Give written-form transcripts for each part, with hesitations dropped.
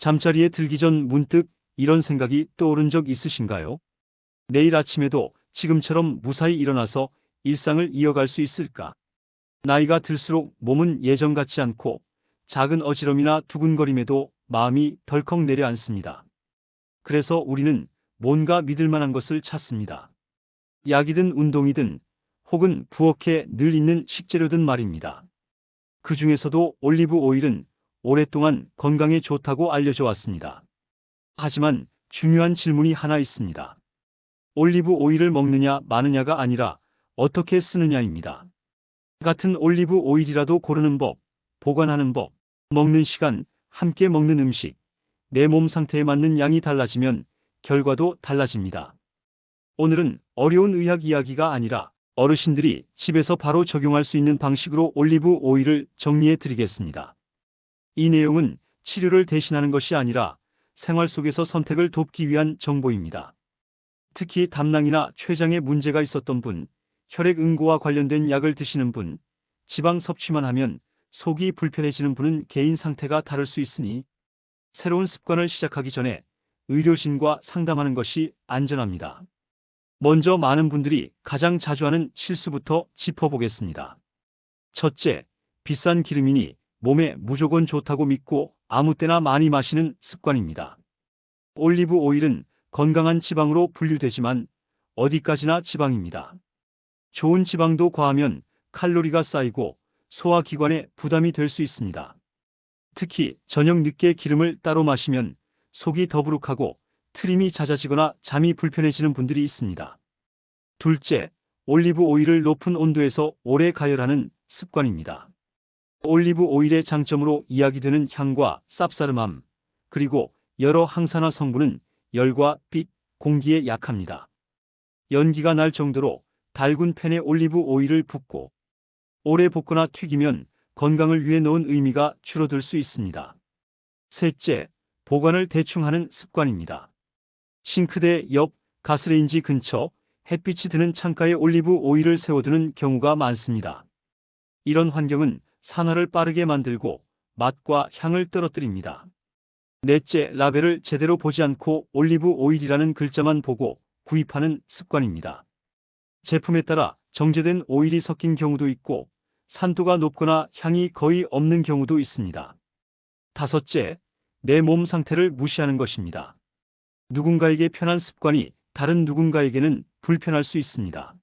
잠자리에 들기 전 문득 이런 생각이 떠오른 적 있으신가요? 내일 아침에도 지금처럼 무사히 일어나서 일상을 이어갈 수 있을까? 나이가 들수록 몸은 예전 같지 않고 작은 어지럼이나 두근거림에도 마음이 덜컥 내려앉습니다. 그래서 우리는 뭔가 믿을 만한 것을 찾습니다. 약이든 운동이든 혹은 부엌에 늘 있는 식재료든 말입니다. 그 중에서도 올리브 오일은 오랫동안 건강에 좋다고 알려져 왔습니다. 하지만 중요한 질문이 하나 있습니다. 올리브 오일을 먹느냐 마느냐가 아니라 어떻게 쓰느냐입니다. 같은 올리브 오일이라도 고르는 법, 보관하는 법, 먹는 시간, 함께 먹는 음식, 내 몸 상태에 맞는 양이 달라지면 결과도 달라집니다. 오늘은 어려운 의학 이야기가 아니라 어르신들이 집에서 바로 적용할 수 있는 방식으로 올리브 오일을 정리해 드리겠습니다. 이 내용은 치료를 대신하는 것이 아니라 생활 속에서 선택을 돕기 위한 정보입니다. 특히 담낭이나 췌장에 문제가 있었던 분, 혈액 응고와 관련된 약을 드시는 분, 지방 섭취만 하면 속이 불편해지는 분은 개인 상태가 다를 수 있으니 새로운 습관을 시작하기 전에 의료진과 상담하는 것이 안전합니다. 먼저 많은 분들이 가장 자주 하는 실수부터 짚어보겠습니다. 첫째, 비싼 기름이니 몸에 무조건 좋다고 믿고 아무 때나 많이 마시는 습관입니다. 올리브 오일은 건강한 지방으로 분류되지만 어디까지나 지방입니다. 좋은 지방도 과하면 칼로리가 쌓이고 소화기관에 부담이 될 수 있습니다. 특히 저녁 늦게 기름을 따로 마시면 속이 더부룩하고 트림이 잦아지거나 잠이 불편해지는 분들이 있습니다. 둘째, 올리브 오일을 높은 온도에서 오래 가열하는 습관입니다. 올리브 오일의 장점으로 이야기되는 향과 쌉싸름함, 그리고 여러 항산화 성분은 열과 빛, 공기에 약합니다. 연기가 날 정도로 달군 팬에 올리브 오일을 붓고 오래 볶거나 튀기면 건강을 위해 넣은 의미가 줄어들 수 있습니다. 셋째, 보관을 대충 하는 습관입니다. 싱크대 옆, 가스레인지 근처, 햇빛이 드는 창가에 올리브 오일을 세워두는 경우가 많습니다. 이런 환경은 산화를 빠르게 만들고 맛과 향을 떨어뜨립니다. 넷째, 라벨을 제대로 보지 않고 올리브 오일이라는 글자만 보고 구입하는 습관입니다. 제품에 따라 정제된 오일이 섞인 경우도 있고 산도가 높거나 향이 거의 없는 경우도 있습니다. 다섯째, 내 몸 상태를 무시하는 것입니다. 누군가에게 편한 습관이 다른 누군가에게는 불편할 수 있습니다.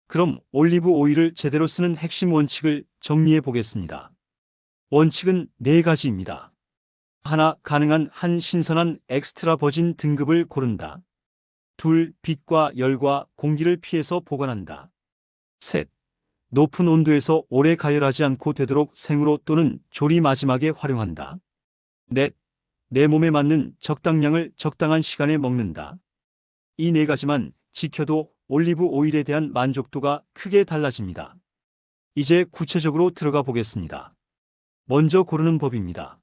그럼 올리브 오일을 제대로 쓰는 핵심 원칙을 정리해 보겠습니다. 원칙은 4가지입니다. 하나, 가능한 한 신선한 엑스트라 버진 등급을 고른다. 둘, 빛과 열과 공기를 피해서 보관한다. 셋, 높은 온도에서 오래 가열하지 않고 되도록 생으로 또는 조리 마지막에 활용한다. 넷, 내 몸에 맞는 적당량을 적당한 시간에 먹는다. 이 4가지만 지켜도 올리브 오일에 대한 만족도가 크게 달라집니다. 이제 구체적으로 들어가 보겠습니다. 먼저 고르는 법입니다.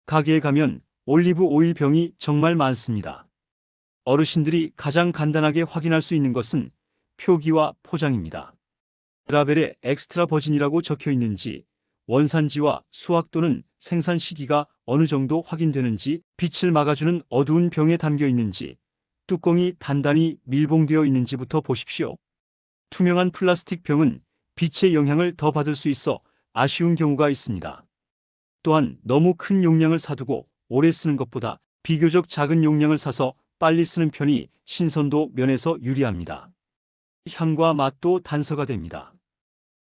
가게에 가면 올리브 오일 병이 정말 많습니다. 어르신들이 가장 간단하게 확인할 수 있는 것은 표기와 포장입니다. 라벨에 엑스트라 버진이라고 적혀 있는지, 원산지와 수확 또는 생산 시기가 어느 정도 확인되는지, 빛을 막아주는 어두운 병에 담겨 있는지, 뚜껑이 단단히 밀봉되어 있는지부터 보십시오. 투명한 플라스틱 병은 빛의 영향을 더 받을 수 있어 아쉬운 경우가 있습니다. 또한 너무 큰 용량을 사두고 오래 쓰는 것보다 비교적 작은 용량을 사서 빨리 쓰는 편이 신선도 면에서 유리합니다. 향과 맛도 단서가 됩니다.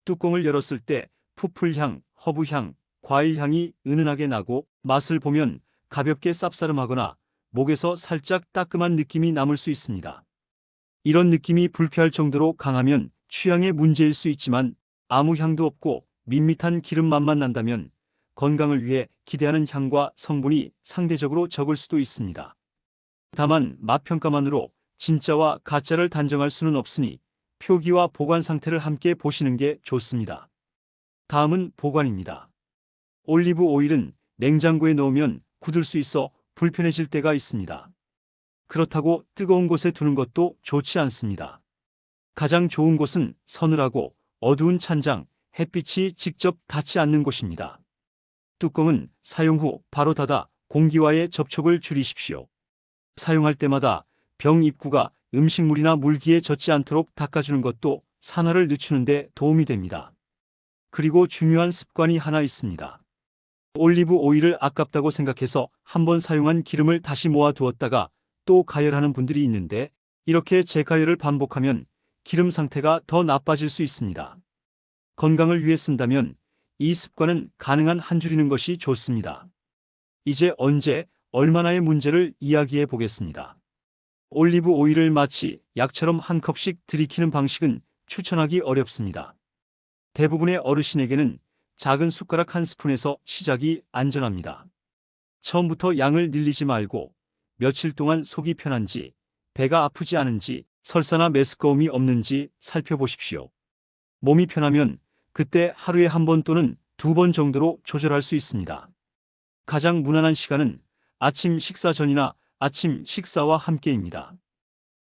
뚜껑을 열었을 때 푸풀향, 허브향, 과일향이 은은하게 나고 맛을 보면 가볍게 쌉싸름하거나 목에서 살짝 따끔한 느낌이 남을 수 있습니다. 이런 느낌이 불쾌할 정도로 강하면 취향의 문제일 수 있지만 아무 향도 없고 밋밋한 기름 맛만 난다면 건강을 위해 기대하는 향과 성분이 상대적으로 적을 수도 있습니다. 다만 맛평가만으로 진짜와 가짜를 단정할 수는 없으니 표기와 보관 상태를 함께 보시는 게 좋습니다. 다음은 보관입니다. 올리브 오일은 냉장고에 넣으면 굳을 수 있어 불편해질 때가 있습니다. 그렇다고 뜨거운 곳에 두는 것도 좋지 않습니다. 가장 좋은 곳은 서늘하고 어두운 찬장, 햇빛이 직접 닿지 않는 곳입니다. 뚜껑은 사용 후 바로 닫아 공기와의 접촉을 줄이십시오. 사용할 때마다 병 입구가 음식물이나 물기에 젖지 않도록 닦아주는 것도 산화를 늦추는 데 도움이 됩니다. 그리고 중요한 습관이 하나 있습니다. 올리브 오일을 아깝다고 생각해서 한번 사용한 기름을 다시 모아두었다가 또 가열하는 분들이 있는데, 이렇게 재가열을 반복하면 기름 상태가 더 나빠질 수 있습니다. 건강을 위해 쓴다면 이 습관은 가능한 한 줄이는 것이 좋습니다. 이제 언제, 얼마나의 문제를 이야기해 보겠습니다. 올리브 오일을 마치 약처럼 한 컵씩 들이키는 방식은 추천하기 어렵습니다. 대부분의 어르신에게는 작은 숟가락 한 스푼에서 시작이 안전합니다. 처음부터 양을 늘리지 말고 며칠 동안 속이 편한지, 배가 아프지 않은지, 설사나 메스꺼움이 없는지 살펴보십시오. 몸이 편하면 그때 하루에 한 번 또는 두 번 정도로 조절할 수 있습니다. 가장 무난한 시간은 아침 식사 전이나 아침 식사와 함께입니다.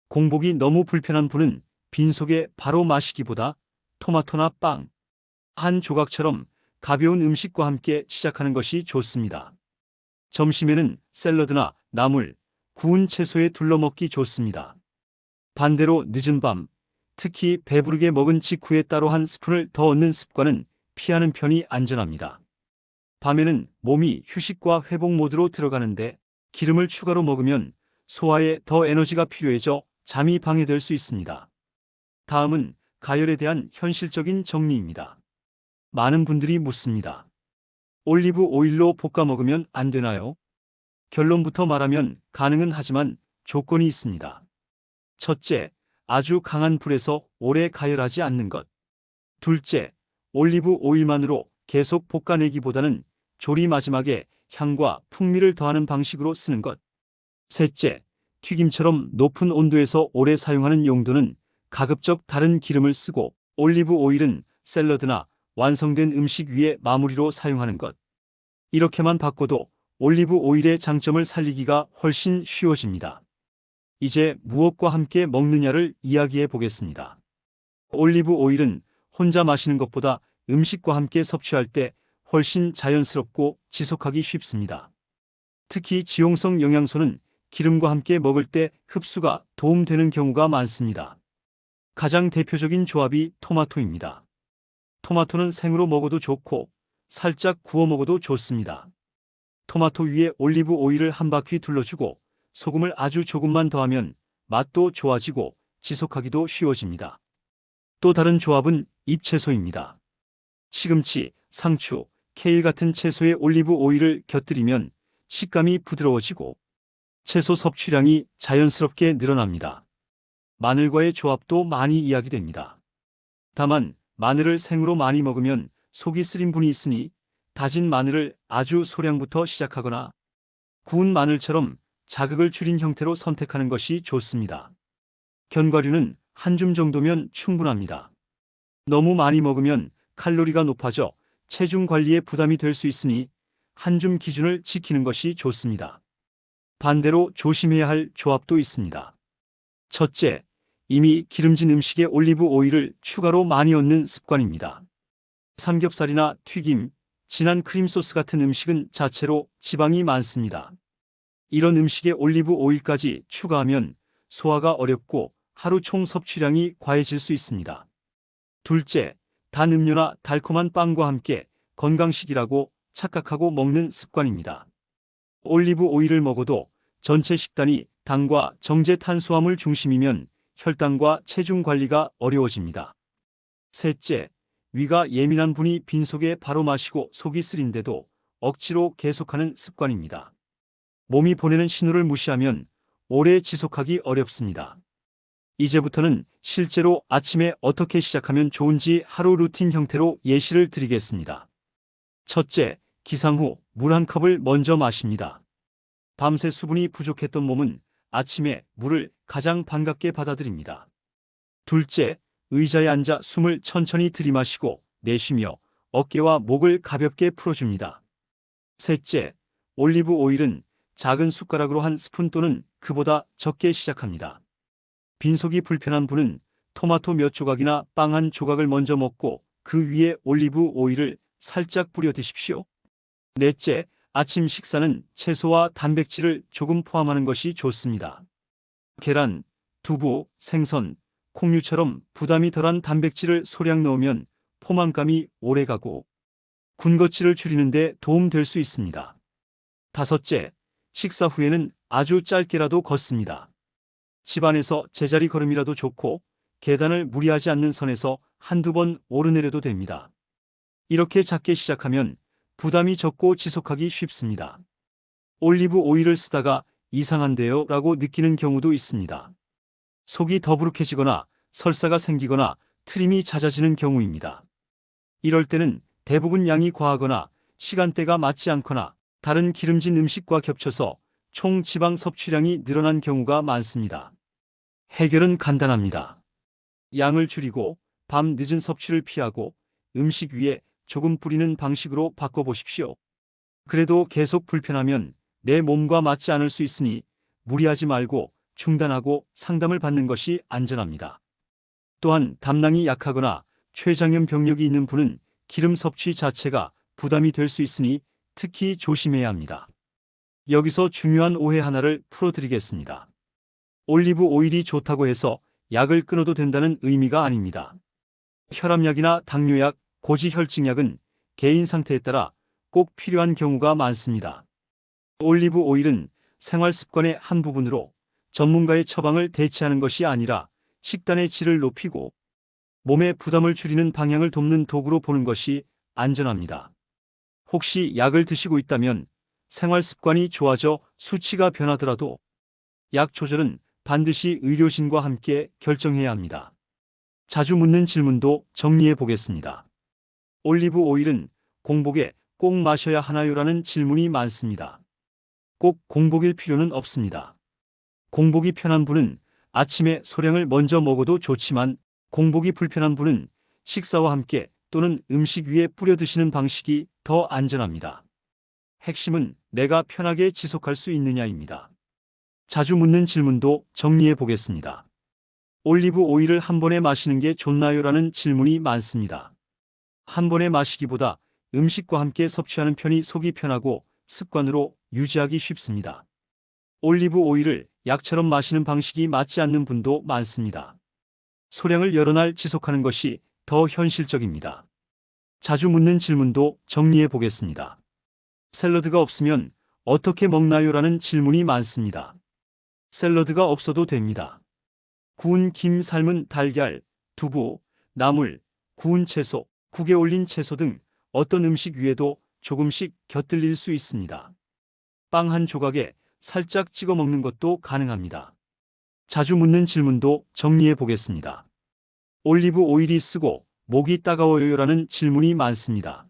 공복이 너무 불편한 분은 빈속에 바로 마시기보다 토마토나 빵 한 조각처럼 가벼운 음식과 함께 시작하는 것이 좋습니다. 점심에는 샐러드나 나물, 구운 채소에 둘러먹기 좋습니다. 반대로 늦은 밤, 특히 배부르게 먹은 직후에 따로 한 스푼을 더 얻는 습관은 피하는 편이 안전합니다. 밤에는 몸이 휴식과 회복 모드로 들어가는데 기름을 추가로 먹으면 소화에 더 에너지가 필요해져 잠이 방해될 수 있습니다. 다음은 가열에 대한 현실적인 정리입니다. 많은 분들이 묻습니다. 올리브 오일로 볶아 먹으면 안 되나요? 결론부터 말하면 가능은 하지만 조건이 있습니다. 첫째, 아주 강한 불에서 오래 가열하지 않는 것. 둘째, 올리브 오일만으로 계속 볶아내기보다는 조리 마지막에 향과 풍미를 더하는 방식으로 쓰는 것. 셋째, 튀김처럼 높은 온도에서 오래 사용하는 용도는 가급적 다른 기름을 쓰고 올리브 오일은 샐러드나 완성된 음식 위에 마무리로 사용하는 것. 이렇게만 바꿔도 올리브 오일의 장점을 살리기가 훨씬 쉬워집니다. 이제 무엇과 함께 먹느냐를 이야기해 보겠습니다. 올리브 오일은 혼자 마시는 것보다 음식과 함께 섭취할 때 훨씬 자연스럽고 지속하기 쉽습니다. 특히 지용성 영양소는 기름과 함께 먹을 때 흡수가 도움되는 경우가 많습니다. 가장 대표적인 조합이 토마토입니다. 토마토는 생으로 먹어도 좋고 살짝 구워 먹어도 좋습니다. 토마토 위에 올리브 오일을 한 바퀴 둘러주고 소금을 아주 조금만 더하면 맛도 좋아지고 지속하기도 쉬워집니다. 또 다른 조합은 잎채소입니다. 시금치, 상추, 케일 같은 채소에 올리브 오일을 곁들이면 식감이 부드러워지고 채소 섭취량이 자연스럽게 늘어납니다. 마늘과의 조합도 많이 이야기됩니다. 다만 마늘을 생으로 많이 먹으면 속이 쓰린 분이 있으니 다진 마늘을 아주 소량부터 시작하거나 구운 마늘처럼 자극을 줄인 형태로 선택하는 것이 좋습니다. 견과류는 한 줌 정도면 충분합니다. 너무 많이 먹으면 칼로리가 높아져 체중 관리에 부담이 될 수 있으니 한 줌 기준을 지키는 것이 좋습니다. 반대로 조심해야 할 조합도 있습니다. 첫째, 이미 기름진 음식에 올리브 오일을 추가로 많이 얻는 습관입니다. 삼겹살이나 튀김, 진한 크림 소스 같은 음식은 자체로 지방이 많습니다. 이런 음식에 올리브 오일까지 추가하면 소화가 어렵고 하루 총 섭취량이 과해질 수 있습니다. 둘째, 단 음료나 달콤한 빵과 함께 건강식이라고 착각하고 먹는 습관입니다. 올리브 오일을 먹어도 전체 식단이 당과 정제 탄수화물 중심이면 혈당과 체중 관리가 어려워집니다. 셋째, 위가 예민한 분이 빈속에 바로 마시고 속이 쓰린데도 억지로 계속하는 습관입니다. 몸이 보내는 신호를 무시하면 오래 지속하기 어렵습니다. 이제부터는 실제로 아침에 어떻게 시작하면 좋은지 하루 루틴 형태로 예시를 드리겠습니다. 첫째, 기상 후 물 한 컵을 먼저 마십니다. 밤새 수분이 부족했던 몸은 아침에 물을 가장 반갑게 받아들입니다. 둘째, 의자에 앉아 숨을 천천히 들이마시고 내쉬며 어깨와 목을 가볍게 풀어줍니다. 셋째, 올리브 오일은 작은 숟가락으로 한 스푼 또는 그보다 적게 시작합니다. 빈속이 불편한 분은 토마토 몇 조각이나 빵 한 조각을 먼저 먹고 그 위에 올리브 오일을 살짝 뿌려 드십시오. 넷째, 아침 식사는 채소와 단백질을 조금 포함하는 것이 좋습니다. 계란, 두부, 생선, 콩류처럼 부담이 덜한 단백질을 소량 넣으면 포만감이 오래가고 군것질을 줄이는 데 도움될 수 있습니다. 다섯째, 식사 후에는 아주 짧게라도 걷습니다. 집안에서 제자리 걸음이라도 좋고 계단을 무리하지 않는 선에서 한두 번 오르내려도 됩니다. 이렇게 작게 시작하면 부담이 적고 지속하기 쉽습니다. 올리브 오일을 쓰다가 이상한데요 라고 느끼는 경우도 있습니다. 속이 더부룩해지거나 설사가 생기거나 트림이 잦아지는 경우입니다. 이럴 때는 대부분 양이 과하거나 시간대가 맞지 않거나 다른 기름진 음식과 겹쳐서 총 지방 섭취량이 늘어난 경우가 많습니다. 해결은 간단합니다. 양을 줄이고 밤 늦은 섭취를 피하고 음식 위에 조금 뿌리는 방식으로 바꿔보십시오. 그래도 계속 불편하면 내 몸과 맞지 않을 수 있으니 무리하지 말고 중단하고 상담을 받는 것이 안전합니다. 또한 담낭이 약하거나 췌장염 병력이 있는 분은 기름 섭취 자체가 부담이 될 수 있으니 특히 조심해야 합니다. 여기서 중요한 오해 하나를 풀어드리겠습니다. 올리브 오일이 좋다고 해서 약을 끊어도 된다는 의미가 아닙니다. 혈압약이나 당뇨약, 고지혈증약은 개인 상태에 따라 꼭 필요한 경우가 많습니다. 올리브 오일은 생활 습관의 한 부분으로 전문가의 처방을 대체하는 것이 아니라 식단의 질을 높이고 몸의 부담을 줄이는 방향을 돕는 도구로 보는 것이 안전합니다. 혹시 약을 드시고 있다면 생활 습관이 좋아져 수치가 변하더라도 약 조절은 반드시 의료진과 함께 결정해야 합니다. 자주 묻는 질문도 정리해 보겠습니다. 올리브 오일은 공복에 꼭 마셔야 하나요?라는 질문이 많습니다. 꼭 공복일 필요는 없습니다. 공복이 편한 분은 아침에 소량을 먼저 먹어도 좋지만 공복이 불편한 분은 식사와 함께 또는 음식 위에 뿌려 드시는 방식이 더 안전합니다. 핵심은 내가 편하게 지속할 수 있느냐입니다. 자주 묻는 질문도 정리해 보겠습니다. 올리브 오일을 한 번에 마시는 게 좋나요?라는 질문이 많습니다. 한 번에 마시기보다 음식과 함께 섭취하는 편이 속이 편하고 습관으로 유지하기 쉽습니다. 올리브 오일을 약처럼 마시는 방식이 맞지 않는 분도 많습니다. 소량을 여러 날 지속하는 것이 더 현실적입니다. 자주 묻는 질문도 정리해 보겠습니다. 샐러드가 없으면 어떻게 먹나요?라는 질문이 많습니다. 샐러드가 없어도 됩니다. 구운 김, 삶은 달걀, 두부, 나물, 구운 채소, 국에 올린 채소 등 어떤 음식 위에도 조금씩 곁들일 수 있습니다. 빵 한 조각에 살짝 찍어 먹는 것도 가능합니다. 자주 묻는 질문도 정리해 보겠습니다. 올리브 오일이 쓰고 목이 따가워요라는 질문이 많습니다.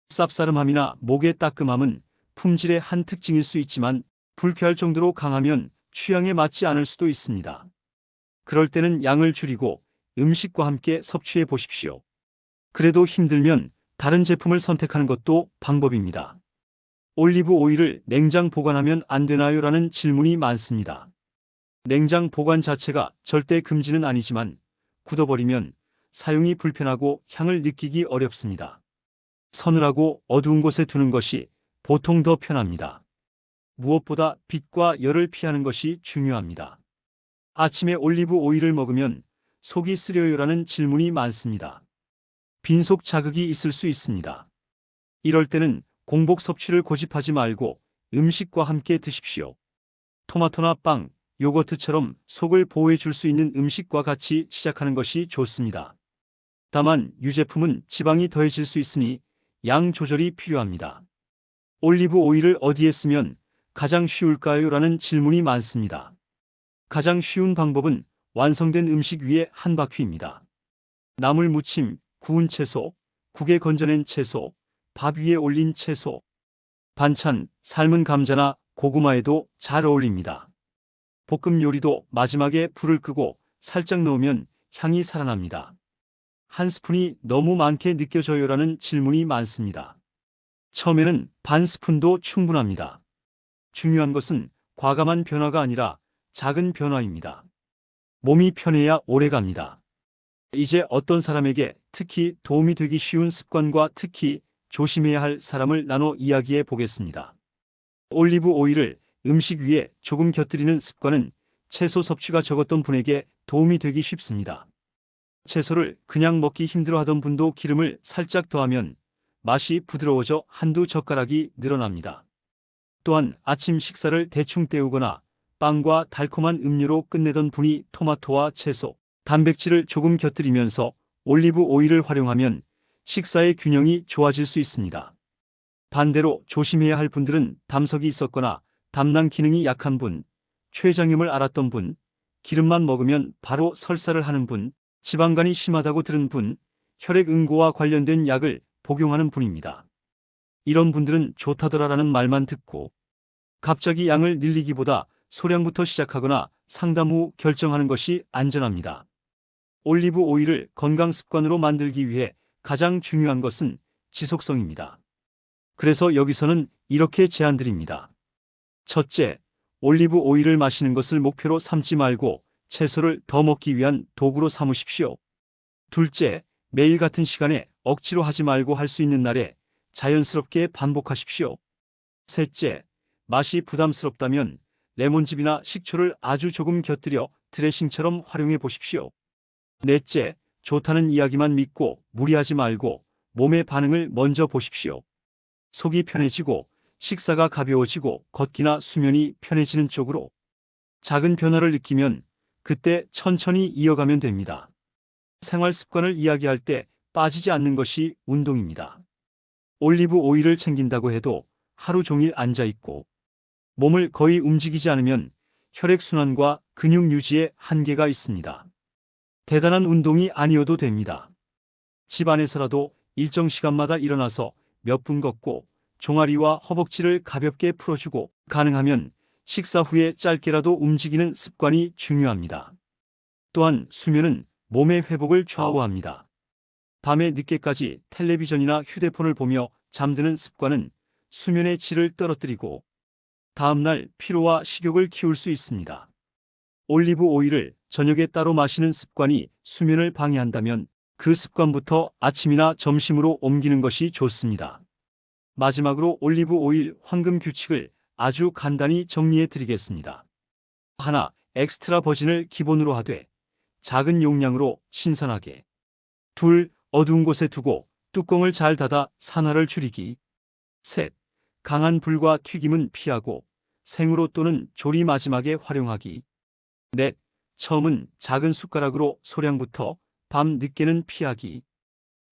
쌉싸름함이나 목의 따끔함은 품질의 한 특징일 수 있지만 불쾌할 정도로 강하면 취향에 맞지 않을 수도 있습니다. 그럴 때는 양을 줄이고 음식과 함께 섭취해 보십시오. 그래도 힘들면 다른 제품을 선택하는 것도 방법입니다. 올리브 오일을 냉장 보관하면 안 되나요?라는 질문이 많습니다. 냉장 보관 자체가 절대 금지는 아니지만 굳어버리면 사용이 불편하고 향을 느끼기 어렵습니다. 서늘하고 어두운 곳에 두는 것이 보통 더 편합니다. 무엇보다 빛과 열을 피하는 것이 중요합니다. 아침에 올리브 오일을 먹으면 속이 쓰려요라는 질문이 많습니다. 빈속 자극이 있을 수 있습니다. 이럴 때는 공복 섭취를 고집하지 말고 음식과 함께 드십시오. 토마토나 빵, 요거트처럼 속을 보호해 줄 수 있는 음식과 같이 시작하는 것이 좋습니다. 다만 유제품은 지방이 더해질 수 있으니 양 조절이 필요합니다. 올리브 오일을 어디에 쓰면 가장 쉬울까요?라는 질문이 많습니다. 가장 쉬운 방법은 완성된 음식 위에 한 바퀴입니다. 나물 무침, 구운 채소, 국에 건져낸 채소, 밥 위에 올린 채소, 반찬, 삶은 감자나 고구마에도 잘 어울립니다. 볶음 요리도 마지막에 불을 끄고 살짝 넣으면 향이 살아납니다. 한 스푼이 너무 많게 느껴져요라는 질문이 많습니다. 처음에는 반 스푼도 충분합니다. 중요한 것은 과감한 변화가 아니라 작은 변화입니다. 몸이 편해야 오래갑니다. 이제 어떤 사람에게 특히 도움이 되기 쉬운 습관과 특히 조심해야 할 사람을 나눠 이야기해 보겠습니다. 올리브 오일을 음식 위에 조금 곁들이는 습관은 채소 섭취가 적었던 분에게 도움이 되기 쉽습니다. 채소를 그냥 먹기 힘들어하던 분도 기름을 살짝 더하면 맛이 부드러워져 한두 젓가락이 늘어납니다. 또한 아침 식사를 대충 때우거나 빵과 달콤한 음료로 끝내던 분이 토마토와 채소, 단백질을 조금 곁들이면서 올리브 오일을 활용하면 식사의 균형이 좋아질 수 있습니다. 반대로 조심해야 할 분들은 담석이 있었거나 담낭 기능이 약한 분, 췌장염을 앓았던 분, 기름만 먹으면 바로 설사를 하는 분, 지방간이 심하다고 들은 분, 혈액응고와 관련된 약을 복용하는 분입니다. 이런 분들은 좋다더라라는 말만 듣고 갑자기 양을 늘리기보다 소량부터 시작하거나 상담 후 결정하는 것이 안전합니다. 올리브 오일을 건강 습관으로 만들기 위해 가장 중요한 것은 지속성입니다. 그래서 여기서는 이렇게 제안드립니다. 첫째, 올리브 오일을 마시는 것을 목표로 삼지 말고 채소를 더 먹기 위한 도구로 삼으십시오. 둘째, 매일 같은 시간에 억지로 하지 말고 할 수 있는 날에 자연스럽게 반복하십시오. 셋째, 맛이 부담스럽다면 레몬즙이나 식초를 아주 조금 곁들여 드레싱처럼 활용해 보십시오. 넷째, 좋다는 이야기만 믿고 무리하지 말고 몸의 반응을 먼저 보십시오. 속이 편해지고 식사가 가벼워지고 걷기나 수면이 편해지는 쪽으로 작은 변화를 느끼면 그때 천천히 이어가면 됩니다. 생활 습관을 이야기할 때 빠지지 않는 것이 운동입니다. 올리브 오일을 챙긴다고 해도 하루 종일 앉아 있고 몸을 거의 움직이지 않으면 혈액순환과 근육 유지에 한계가 있습니다. 대단한 운동이 아니어도 됩니다. 집 안에서라도 일정 시간마다 일어나서 몇 분 걷고 종아리와 허벅지를 가볍게 풀어주고 가능하면 식사 후에 짧게라도 움직이는 습관이 중요합니다. 또한 수면은 몸의 회복을 좌우합니다. 밤에 늦게까지 텔레비전이나 휴대폰을 보며 잠드는 습관은 수면의 질을 떨어뜨리고 다음날 피로와 식욕을 키울 수 있습니다. 올리브 오일을 저녁에 따로 마시는 습관이 수면을 방해한다면 그 습관부터 아침이나 점심으로 옮기는 것이 좋습니다. 마지막으로 올리브 오일 황금 규칙을 아주 간단히 정리해 드리겠습니다. 하나, 엑스트라 버진을 기본으로 하되 작은 용량으로 신선하게. 둘, 어두운 곳에 두고 뚜껑을 잘 닫아 산화를 줄이기. 셋, 강한 불과 튀김은 피하고 생으로 또는 조리 마지막에 활용하기. 넷, 처음은 작은 숟가락으로 소량부터 밤 늦게는 피하기.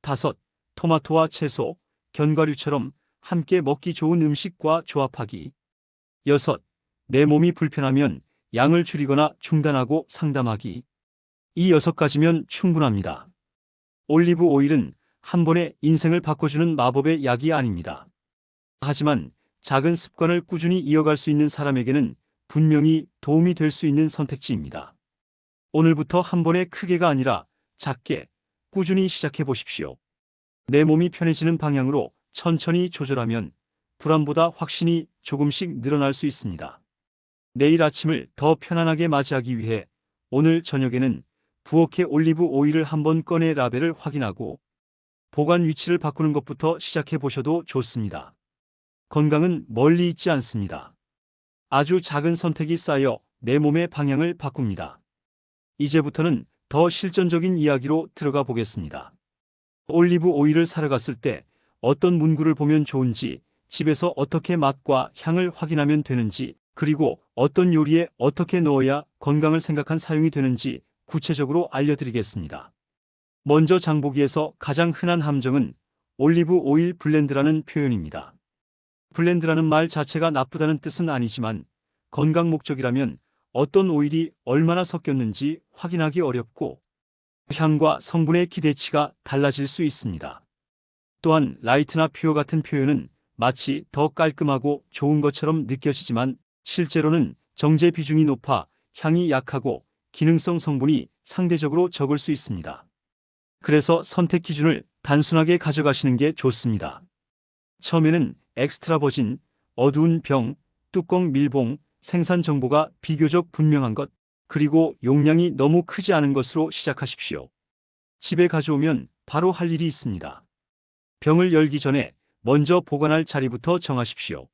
다섯, 토마토와 채소, 견과류처럼 함께 먹기 좋은 음식과 조합하기. 여섯, 내 몸이 불편하면 양을 줄이거나 중단하고 상담하기. 이 6가지면 충분합니다. 올리브 오일은 한 번에 인생을 바꿔주는 마법의 약이 아닙니다. 하지만 작은 습관을 꾸준히 이어갈 수 있는 사람에게는 분명히 도움이 될 수 있는 선택지입니다. 오늘부터 한 번에 크게가 아니라 작게 꾸준히 시작해 보십시오. 내 몸이 편해지는 방향으로 천천히 조절하면 불안보다 확신이 조금씩 늘어날 수 있습니다. 내일 아침을 더 편안하게 맞이하기 위해 오늘 저녁에는 부엌에 올리브 오일을 한번 꺼내 라벨을 확인하고 보관 위치를 바꾸는 것부터 시작해 보셔도 좋습니다. 건강은 멀리 있지 않습니다. 아주 작은 선택이 쌓여 내 몸의 방향을 바꿉니다. 이제부터는 더 실전적인 이야기로 들어가 보겠습니다. 올리브 오일을 사러 갔을 때 어떤 문구를 보면 좋은지, 집에서 어떻게 맛과 향을 확인하면 되는지, 그리고 어떤 요리에 어떻게 넣어야 건강을 생각한 사용이 되는지 구체적으로 알려드리겠습니다. 먼저 장보기에서 가장 흔한 함정은 올리브 오일 블렌드라는 표현입니다. 블렌드라는 말 자체가 나쁘다는 뜻은 아니지만 건강 목적이라면 어떤 오일이 얼마나 섞였는지 확인하기 어렵고 향과 성분의 기대치가 달라질 수 있습니다. 또한 라이트나 퓨어 같은 표현은 마치 더 깔끔하고 좋은 것처럼 느껴지지만 실제로는 정제 비중이 높아 향이 약하고 기능성 성분이 상대적으로 적을 수 있습니다. 그래서 선택 기준을 단순하게 가져가시는 게 좋습니다. 처음에는 엑스트라 버진, 어두운 병, 뚜껑 밀봉, 생산 정보가 비교적 분명한 것, 그리고 용량이 너무 크지 않은 것으로 시작하십시오. 집에 가져오면 바로 할 일이 있습니다. 병을 열기 전에 먼저 보관할 자리부터 정하십시오.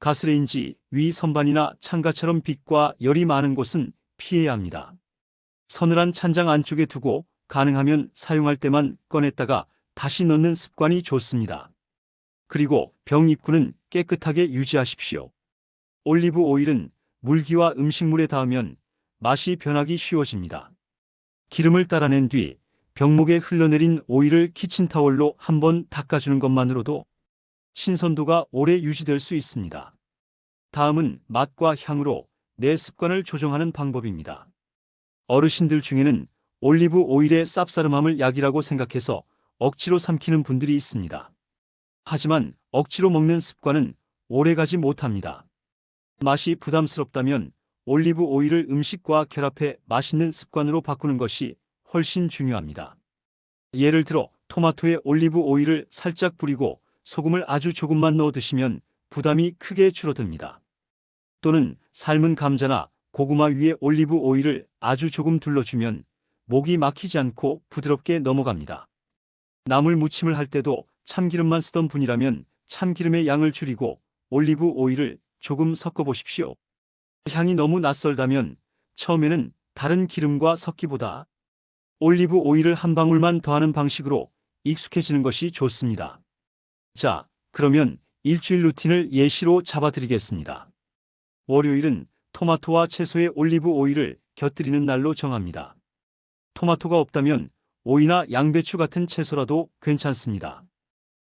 가스레인지 위 선반이나 창가처럼 빛과 열이 많은 곳은 피해야 합니다. 서늘한 찬장 안쪽에 두고 가능하면 사용할 때만 꺼냈다가 다시 넣는 습관이 좋습니다. 그리고 병 입구는 깨끗하게 유지하십시오. 올리브 오일은 물기와 음식물에 닿으면 맛이 변하기 쉬워집니다. 기름을 따라낸 뒤 병목에 흘러내린 오일을 키친타월로 한번 닦아주는 것만으로도 신선도가 오래 유지될 수 있습니다. 다음은 맛과 향으로 내 습관을 조정하는 방법입니다. 어르신들 중에는 올리브 오일의 쌉싸름함을 약이라고 생각해서 억지로 삼키는 분들이 있습니다. 하지만 억지로 먹는 습관은 오래가지 못합니다. 맛이 부담스럽다면 올리브 오일을 음식과 결합해 맛있는 습관으로 바꾸는 것이 훨씬 중요합니다. 예를 들어 토마토에 올리브 오일을 살짝 뿌리고 소금을 아주 조금만 넣어 드시면 부담이 크게 줄어듭니다. 또는 삶은 감자나 고구마 위에 올리브 오일을 아주 조금 둘러주면 목이 막히지 않고 부드럽게 넘어갑니다. 나물 무침을 할 때도 참기름만 쓰던 분이라면 참기름의 양을 줄이고 올리브 오일을 조금 섞어 보십시오. 향이 너무 낯설다면 처음에는 다른 기름과 섞기보다 올리브 오일을 한 방울만 더하는 방식으로 익숙해지는 것이 좋습니다. 자, 그러면 일주일 루틴을 예시로 잡아드리겠습니다. 월요일은 토마토와 채소에 올리브 오일을 곁들이는 날로 정합니다. 토마토가 없다면 오이나 양배추 같은 채소라도 괜찮습니다.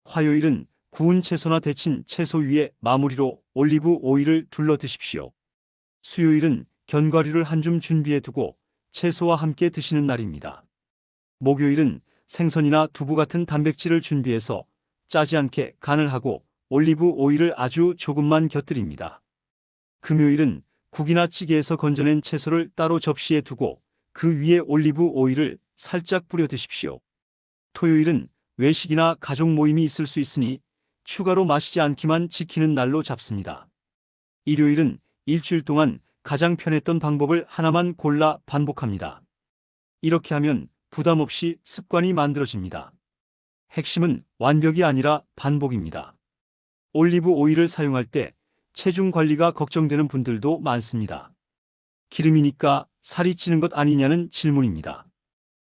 화요일은 구운 채소나 데친 채소 위에 마무리로 올리브 오일을 둘러 드십시오. 수요일은 견과류를 한 줌 준비해 두고 채소와 함께 드시는 날입니다. 목요일은 생선이나 두부 같은 단백질을 준비해서 짜지 않게 간을 하고 올리브 오일을 아주 조금만 곁들입니다. 금요일은 국이나 찌개에서 건져낸 채소를 따로 접시에 두고 그 위에 올리브 오일을 살짝 뿌려 드십시오. 토요일은 외식이나 가족 모임이 있을 수 있으니 추가로 마시지 않기만 지키는 날로 잡습니다. 일요일은 일주일 동안 가장 편했던 방법을 하나만 골라 반복합니다. 이렇게 하면 부담 없이 습관이 만들어집니다. 핵심은 완벽이 아니라 반복입니다. 올리브 오일을 사용할 때 체중 관리가 걱정되는 분들도 많습니다. 기름이니까 살이 찌는 것 아니냐는 질문입니다.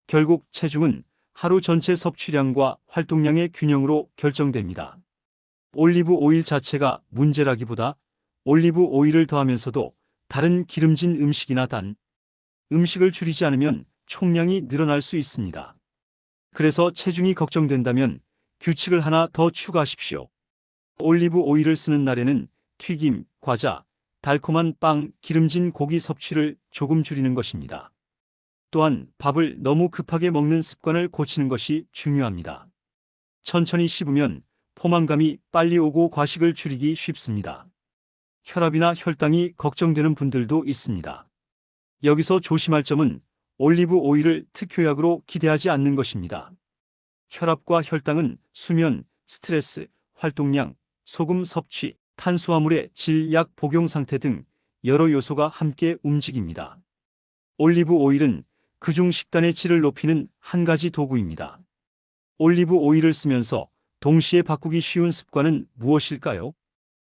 결국 체중은 하루 전체 섭취량과 활동량의 균형으로 결정됩니다. 올리브 오일 자체가 문제라기보다 올리브 오일을 더하면서도 다른 기름진 음식이나 단 음식을 줄이지 않으면 총량이 늘어날 수 있습니다. 그래서 체중이 걱정된다면 규칙을 하나 더 추가하십시오. 올리브 오일을 쓰는 날에는 튀김, 과자, 달콤한 빵, 기름진 고기 섭취를 조금 줄이는 것입니다. 또한 밥을 너무 급하게 먹는 습관을 고치는 것이 중요합니다. 천천히 씹으면 포만감이 빨리 오고 과식을 줄이기 쉽습니다. 혈압이나 혈당이 걱정되는 분들도 있습니다. 여기서 조심할 점은 올리브 오일을 특효약으로 기대하지 않는 것입니다. 혈압과 혈당은 수면, 스트레스, 활동량, 소금 섭취, 탄수화물의 질, 약 복용 상태 등 여러 요소가 함께 움직입니다. 올리브 오일은 그중 식단의 질을 높이는 한 가지 도구입니다. 올리브 오일을 쓰면서 동시에 바꾸기 쉬운 습관은 무엇일까요?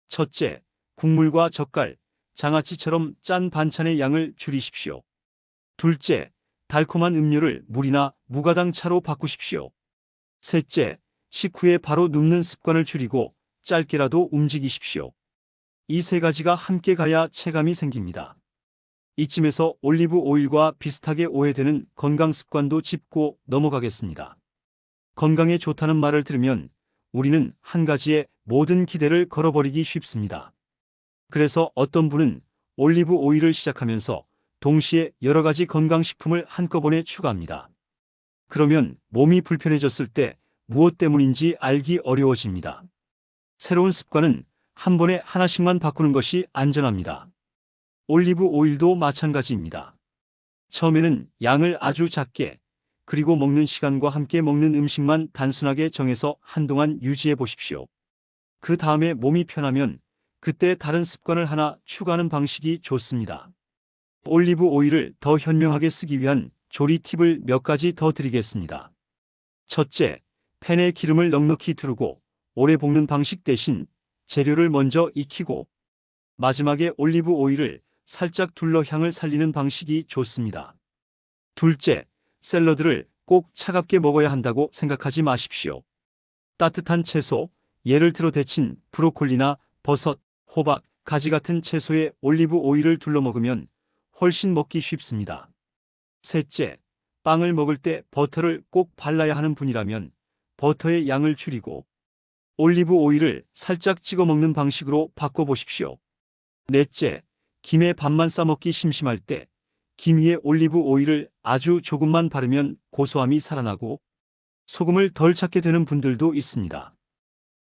첫째, 국물과 젓갈, 장아찌처럼 짠 반찬의 양을 줄이십시오. 둘째, 달콤한 음료를 물이나 무가당 차로 바꾸십시오. 셋째, 식후에 바로 눕는 습관을 줄이고 짧게라도 움직이십시오. 이 세 가지가 함께 가야 체감이 생깁니다. 이쯤에서 올리브 오일과 비슷하게 오해되는 건강 습관도 짚고 넘어가겠습니다. 건강에 좋다는 말을 들으면 우리는 한 가지에 모든 기대를 걸어버리기 쉽습니다. 그래서 어떤 분은 올리브 오일을 시작하면서 동시에 여러 가지 건강식품을 한꺼번에 추가합니다. 그러면 몸이 불편해졌을 때 무엇 때문인지 알기 어려워집니다. 새로운 습관은 한 번에 하나씩만 바꾸는 것이 안전합니다. 올리브 오일도 마찬가지입니다. 처음에는 양을 아주 작게, 그리고 먹는 시간과 함께 먹는 음식만 단순하게 정해서 한동안 유지해 보십시오. 그 다음에 몸이 편하면 그때 다른 습관을 하나 추가하는 방식이 좋습니다. 올리브 오일을 더 현명하게 쓰기 위한 조리 팁을 몇 가지 더 드리겠습니다. 첫째, 팬에 기름을 넉넉히 두르고 오래 볶는 방식 대신 재료를 먼저 익히고 마지막에 올리브 오일을 살짝 둘러 향을 살리는 방식이 좋습니다. 둘째, 샐러드를 꼭 차갑게 먹어야 한다고 생각하지 마십시오. 따뜻한 채소, 예를 들어 데친 브로콜리나 버섯, 호박, 가지 같은 채소에 올리브 오일을 둘러 먹으면 훨씬 먹기 쉽습니다. 셋째, 빵을 먹을 때 버터를 꼭 발라야 하는 분이라면 버터의 양을 줄이고 올리브 오일을 살짝 찍어 먹는 방식으로 바꿔보십시오. 넷째, 김에 밥만 싸먹기 심심할 때 김 위에 올리브 오일을 아주 조금만 바르면 고소함이 살아나고 소금을 덜 찾게 되는 분들도 있습니다.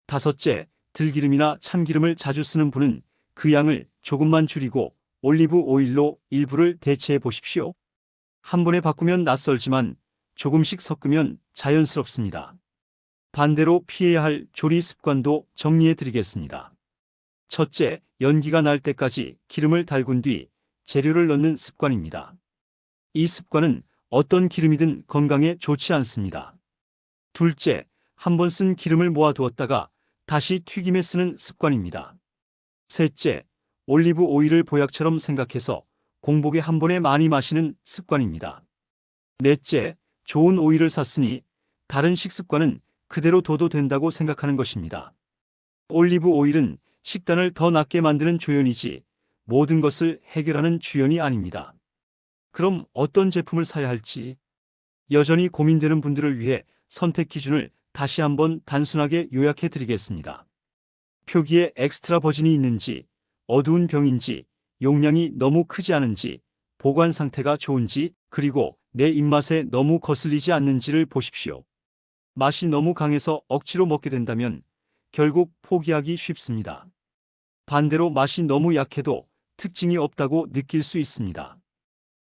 다섯째, 들기름이나 참기름을 자주 쓰는 분은 그 양을 조금만 줄이고 올리브 오일로 일부를 대체해 보십시오. 한 번에 바꾸면 낯설지만 조금씩 섞으면 자연스럽습니다. 반대로 피해야 할 조리 습관도 정리해 드리겠습니다. 첫째, 연기가 날 때까지 기름을 달군 뒤 재료를 넣는 습관입니다. 이 습관은 어떤 기름이든 건강에 좋지 않습니다. 둘째, 한 번 쓴 기름을 모아두었다가 다시 튀김에 쓰는 습관입니다. 셋째, 올리브 오일을 보약처럼 생각해서 공복에 한 번에 많이 마시는 습관입니다. 넷째, 좋은 오일을 샀으니 다른 식습관은 그대로 둬도 된다고 생각하는 것입니다. 올리브 오일은 식단을 더 낫게 만드는 조연이지 모든 것을 해결하는 주연이 아닙니다. 그럼 어떤 제품을 사야 할지 여전히 고민되는 분들을 위해 선택 기준을 다시 한번 단순하게 요약해 드리겠습니다. 표기에 엑스트라 버진이 있는지, 어두운 병인지, 용량이 너무 크지 않은지, 보관 상태가 좋은지, 그리고 내 입맛에 너무 거슬리지 않는지를 보십시오. 맛이 너무 강해서 억지로 먹게 된다면 결국 포기하기 쉽습니다. 반대로 맛이 너무 약해도 특징이 없다고 느낄 수 있습니다.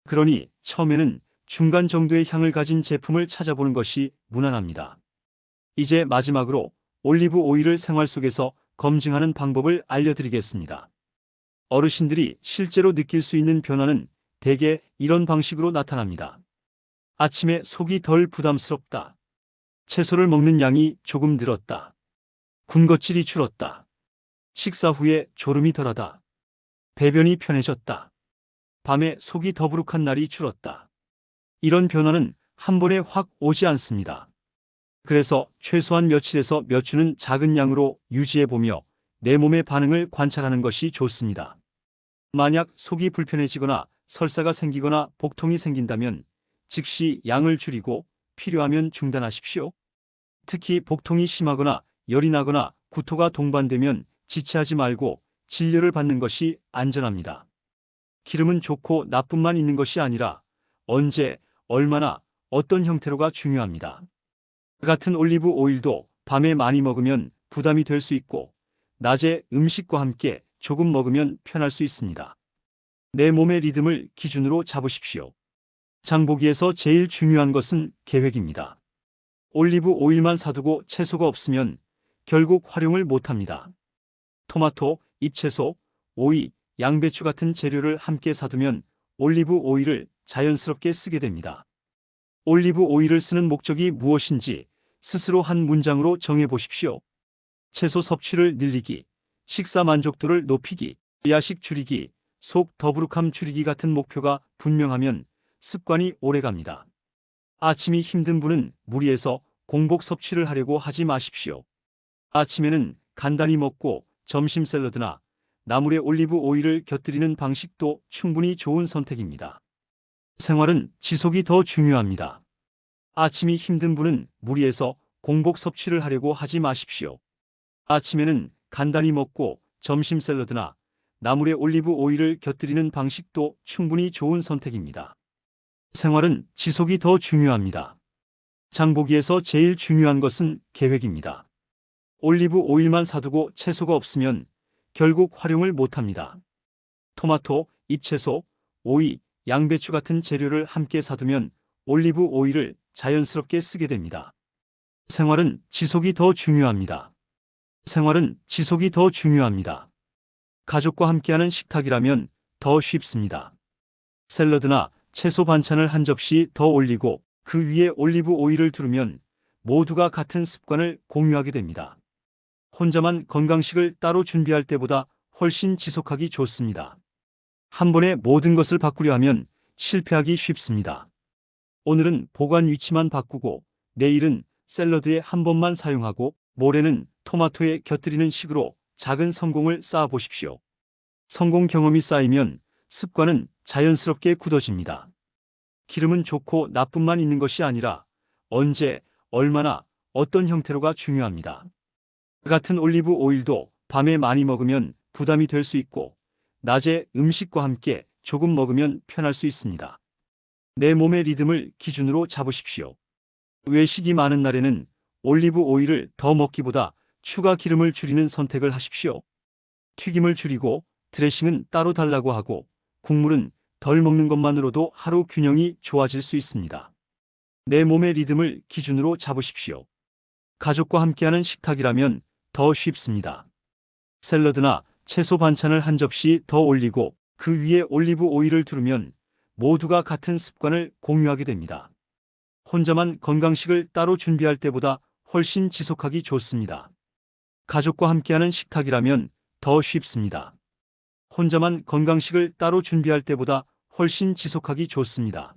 그러니 처음에는 중간 정도의 향을 가진 제품을 찾아보는 것이 무난합니다. 이제 마지막으로 올리브 오일을 생활 속에서 검증하는 방법을 알려드리겠습니다. 어르신들이 실제로 느낄 수 있는 변화는 대개 이런 방식으로 나타납니다. 아침에 속이 덜 부담스럽다. 채소를 먹는 양이 조금 늘었다. 군것질이 줄었다. 식사 후에 졸음이 덜하다. 배변이 편해졌다. 밤에 속이 더부룩한 날이 줄었다. 이런 변화는 한 번에 확 오지 않습니다. 그래서 최소한 며칠에서 몇 주는 작은 양으로 유지해보며 내 몸의 반응을 관찰하는 것이 좋습니다. 만약 속이 불편해지거나 설사가 생기거나 복통이 생긴다면 즉시 양을 줄이고 필요하면 중단하십시오. 특히 복통이 심하거나 열이 나거나 구토가 동반되면 지체하지 말고 진료를 받는 것이 안전합니다. 기름은 좋고 나쁨만 있는 것이 아니라 언제, 얼마나, 어떤 형태로가 중요합니다. 같은 올리브 오일도 밤에 많이 먹으면 부담이 될 수 있고 낮에 음식과 함께 조금 먹으면 편할 수 있습니다. 내 몸의 리듬을 기준으로 잡으십시오. 장보기에서 제일 중요한 것은 계획입니다. 올리브 오일만 사두고 채소가 없으면 결국 활용을 못합니다. 토마토, 잎채소, 오이, 양배추 같은 재료를 함께 사두면 올리브 오일을 자연스럽게 쓰게 됩니다. 올리브 오일을 쓰는 목적이 무엇인지 스스로 한 문장으로 정해보십시오. 채소 섭취를 늘리기, 식사 만족도를 높이기, 야식 줄이기, 속 더부룩함 줄이기 같은 목표가 분명하면 습관이 오래갑니다. 아침이 힘든 분은 무리해서 공복 섭취를 하려고 하지 마십시오. 아침에는 간단히 먹고 점심 샐러드나 나물에 올리브 오일을 곁들이는 방식도 충분히 좋은 선택입니다. 생활은 지속이 더 중요합니다. 아침이 힘든 분은 무리해서 공복 섭취를 하려고 하지 마십시오. 아침에는 간단히 먹고 점심 샐러드나 나물에 올리브 오일을 곁들이는 방식도 충분히 좋은 선택입니다. 생활은 지속이 더 중요합니다. 장보기에서 제일 중요한 것은 계획입니다. 올리브 오일만 사두고 채소가 없으면 결국 활용을 못합니다. 토마토, 잎채소, 오이, 양배추 같은 재료를 함께 사두면 올리브 오일을 자연스럽게 쓰게 됩니다. 생활은 지속이 더 중요합니다. 생활은 지속이 더 중요합니다. 가족과 함께하는 식탁이라면 더 쉽습니다. 샐러드나 채소 반찬을 한 접시 더 올리고 그 위에 올리브 오일을 두르면 모두가 같은 습관을 공유하게 됩니다. 혼자만 건강식을 따로 준비할 때보다 훨씬 지속하기 좋습니다. 한 번에 모든 것을 바꾸려 하면 실패하기 쉽습니다. 오늘은 보관 위치만 바꾸고 내일은 샐러드에 한 번만 사용하고 모레는 토마토에 곁들이는 식으로 작은 성공을 쌓아 보십시오. 성공 경험이 쌓이면 습관은 자연스럽게 굳어집니다. 기름은 좋고 나쁨만 있는 것이 아니라 언제, 얼마나, 어떤 형태로가 중요합니다. 같은 올리브 오일도 밤에 많이 먹으면 부담이 될 수 있고 낮에 음식과 함께 조금 먹으면 편할 수 있습니다. 내 몸의 리듬을 기준으로 잡으십시오. 외식이 많은 날에는 올리브 오일을 더 먹기보다 추가 기름을 줄이는 선택을 하십시오. 튀김을 줄이고 드레싱은 따로 달라고 하고 국물은 덜 먹는 것만으로도 하루 균형이 좋아질 수 있습니다. 내 몸의 리듬을 기준으로 잡으십시오. 가족과 함께하는 식탁이라면 더 쉽습니다. 샐러드나 채소 반찬을 한 접시 더 올리고 그 위에 올리브 오일을 두르면 모두가 같은 습관을 공유하게 됩니다. 혼자만 건강식을 따로 준비할 때보다 훨씬 지속하기 좋습니다. 가족과 함께하는 식탁이라면 더 쉽습니다. 혼자만 건강식을 따로 준비할 때보다 훨씬 지속하기 좋습니다.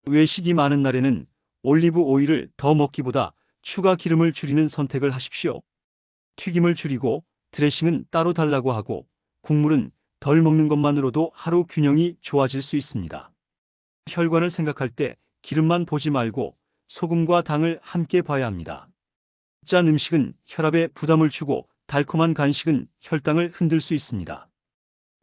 외식이 많은 날에는 올리브 오일을 더 먹기보다 추가 기름을 줄이는 선택을 하십시오. 튀김을 줄이고 드레싱은 따로 달라고 하고 국물은 덜 먹는 것만으로도 하루 균형이 좋아질 수 있습니다. 혈관을 생각할 때 기름만 보지 말고 소금과 당을 함께 봐야 합니다. 짠 음식은 혈압에 부담을 주고 달콤한 간식은 혈당을 흔들 수 있습니다.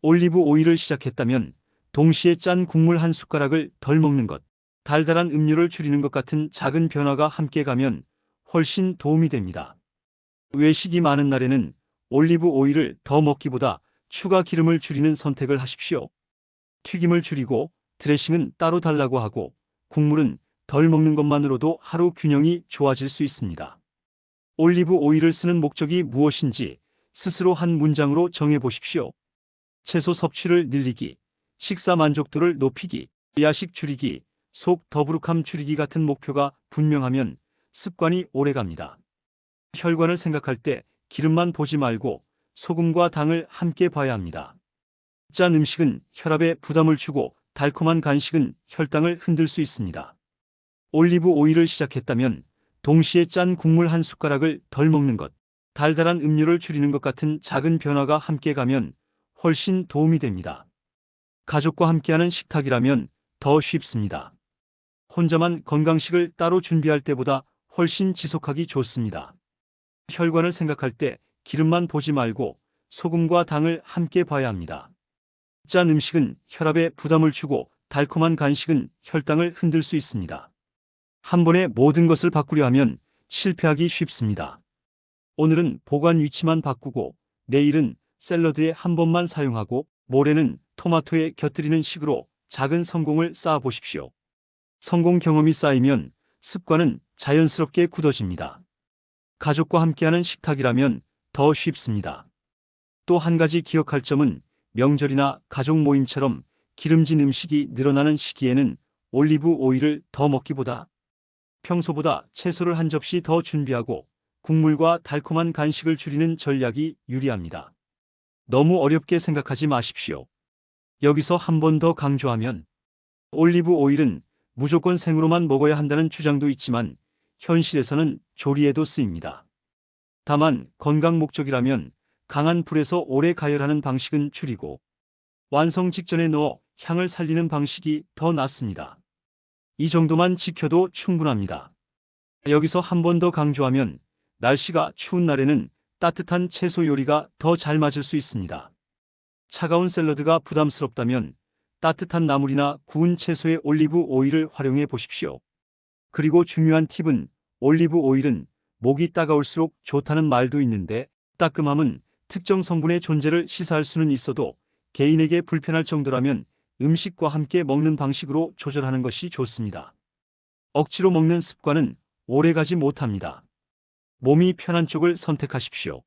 올리브 오일을 시작했다면 동시에 짠 국물 한 숟가락을 덜 먹는 것, 달달한 음료를 줄이는 것 같은 작은 변화가 함께 가면 훨씬 도움이 됩니다. 외식이 많은 날에는 올리브 오일을 더 먹기보다 추가 기름을 줄이는 선택을 하십시오. 튀김을 줄이고 드레싱은 따로 달라고 하고 국물은 덜 먹는 것만으로도 하루 균형이 좋아질 수 있습니다. 올리브 오일을 쓰는 목적이 무엇인지 스스로 한 문장으로 정해 보십시오. 채소 섭취를 늘리기, 식사 만족도를 높이기, 야식 줄이기, 속 더부룩함 줄이기 같은 목표가 분명하면 습관이 오래갑니다. 혈관을 생각할 때 기름만 보지 말고 소금과 당을 함께 봐야 합니다. 짠 음식은 혈압에 부담을 주고 달콤한 간식은 혈당을 흔들 수 있습니다. 올리브 오일을 시작했다면 동시에 짠 국물 한 숟가락을 덜 먹는 것, 달달한 음료를 줄이는 것 같은 작은 변화가 함께 가면 훨씬 도움이 됩니다. 가족과 함께하는 식탁이라면 더 쉽습니다. 혼자만 건강식을 따로 준비할 때보다 훨씬 지속하기 좋습니다. 혈관을 생각할 때 기름만 보지 말고 소금과 당을 함께 봐야 합니다. 짠 음식은 혈압에 부담을 주고 달콤한 간식은 혈당을 흔들 수 있습니다. 한 번에 모든 것을 바꾸려 하면 실패하기 쉽습니다. 오늘은 보관 위치만 바꾸고 내일은 샐러드에 한 번만 사용하고 모레는 토마토에 곁들이는 식으로 작은 성공을 쌓아 보십시오. 성공 경험이 쌓이면 습관은 자연스럽게 굳어집니다. 가족과 함께하는 식탁이라면 더 쉽습니다. 또 한 가지 기억할 점은 명절이나 가족 모임처럼 기름진 음식이 늘어나는 시기에는 올리브 오일을 더 먹기보다 평소보다 채소를 한 접시 더 준비하고 국물과 달콤한 간식을 줄이는 전략이 유리합니다. 너무 어렵게 생각하지 마십시오. 여기서 한 번 더 강조하면 올리브 오일은 무조건 생으로만 먹어야 한다는 주장도 있지만 현실에서는 조리에도 쓰입니다. 다만 건강 목적이라면 강한 불에서 오래 가열하는 방식은 줄이고 완성 직전에 넣어 향을 살리는 방식이 더 낫습니다. 이 정도만 지켜도 충분합니다. 여기서 한 번 더 강조하면 날씨가 추운 날에는 따뜻한 채소 요리가 더 잘 맞을 수 있습니다. 차가운 샐러드가 부담스럽다면 따뜻한 나물이나 구운 채소에 올리브 오일을 활용해 보십시오. 그리고 중요한 팁은 올리브 오일은 목이 따가울수록 좋다는 말도 있는데 따끔함은 특정 성분의 존재를 시사할 수는 있어도 개인에게 불편할 정도라면 음식과 함께 먹는 방식으로 조절하는 것이 좋습니다. 억지로 먹는 습관은 오래가지 못합니다. 몸이 편한 쪽을 선택하십시오.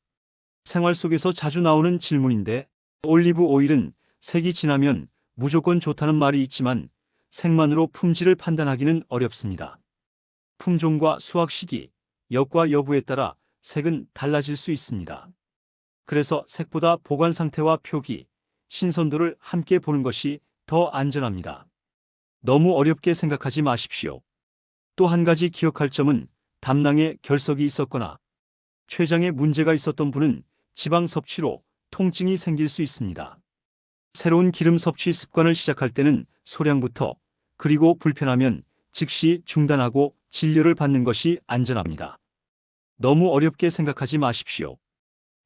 생활 속에서 자주 나오는 질문인데 올리브 오일은 색이 진하면 무조건 좋다는 말이 있지만 색만으로 품질을 판단하기는 어렵습니다. 품종과 수확 시기, 역과 여부에 따라 색은 달라질 수 있습니다. 그래서 색보다 보관 상태와 표기, 신선도를 함께 보는 것이 더 안전합니다. 너무 어렵게 생각하지 마십시오. 또 한 가지 기억할 점은 담낭에 결석이 있었거나 췌장에 문제가 있었던 분은 지방 섭취로 통증이 생길 수 있습니다. 새로운 기름 섭취 습관을 시작할 때는 소량부터, 그리고 불편하면 즉시 중단하고 진료를 받는 것이 안전합니다. 너무 어렵게 생각하지 마십시오.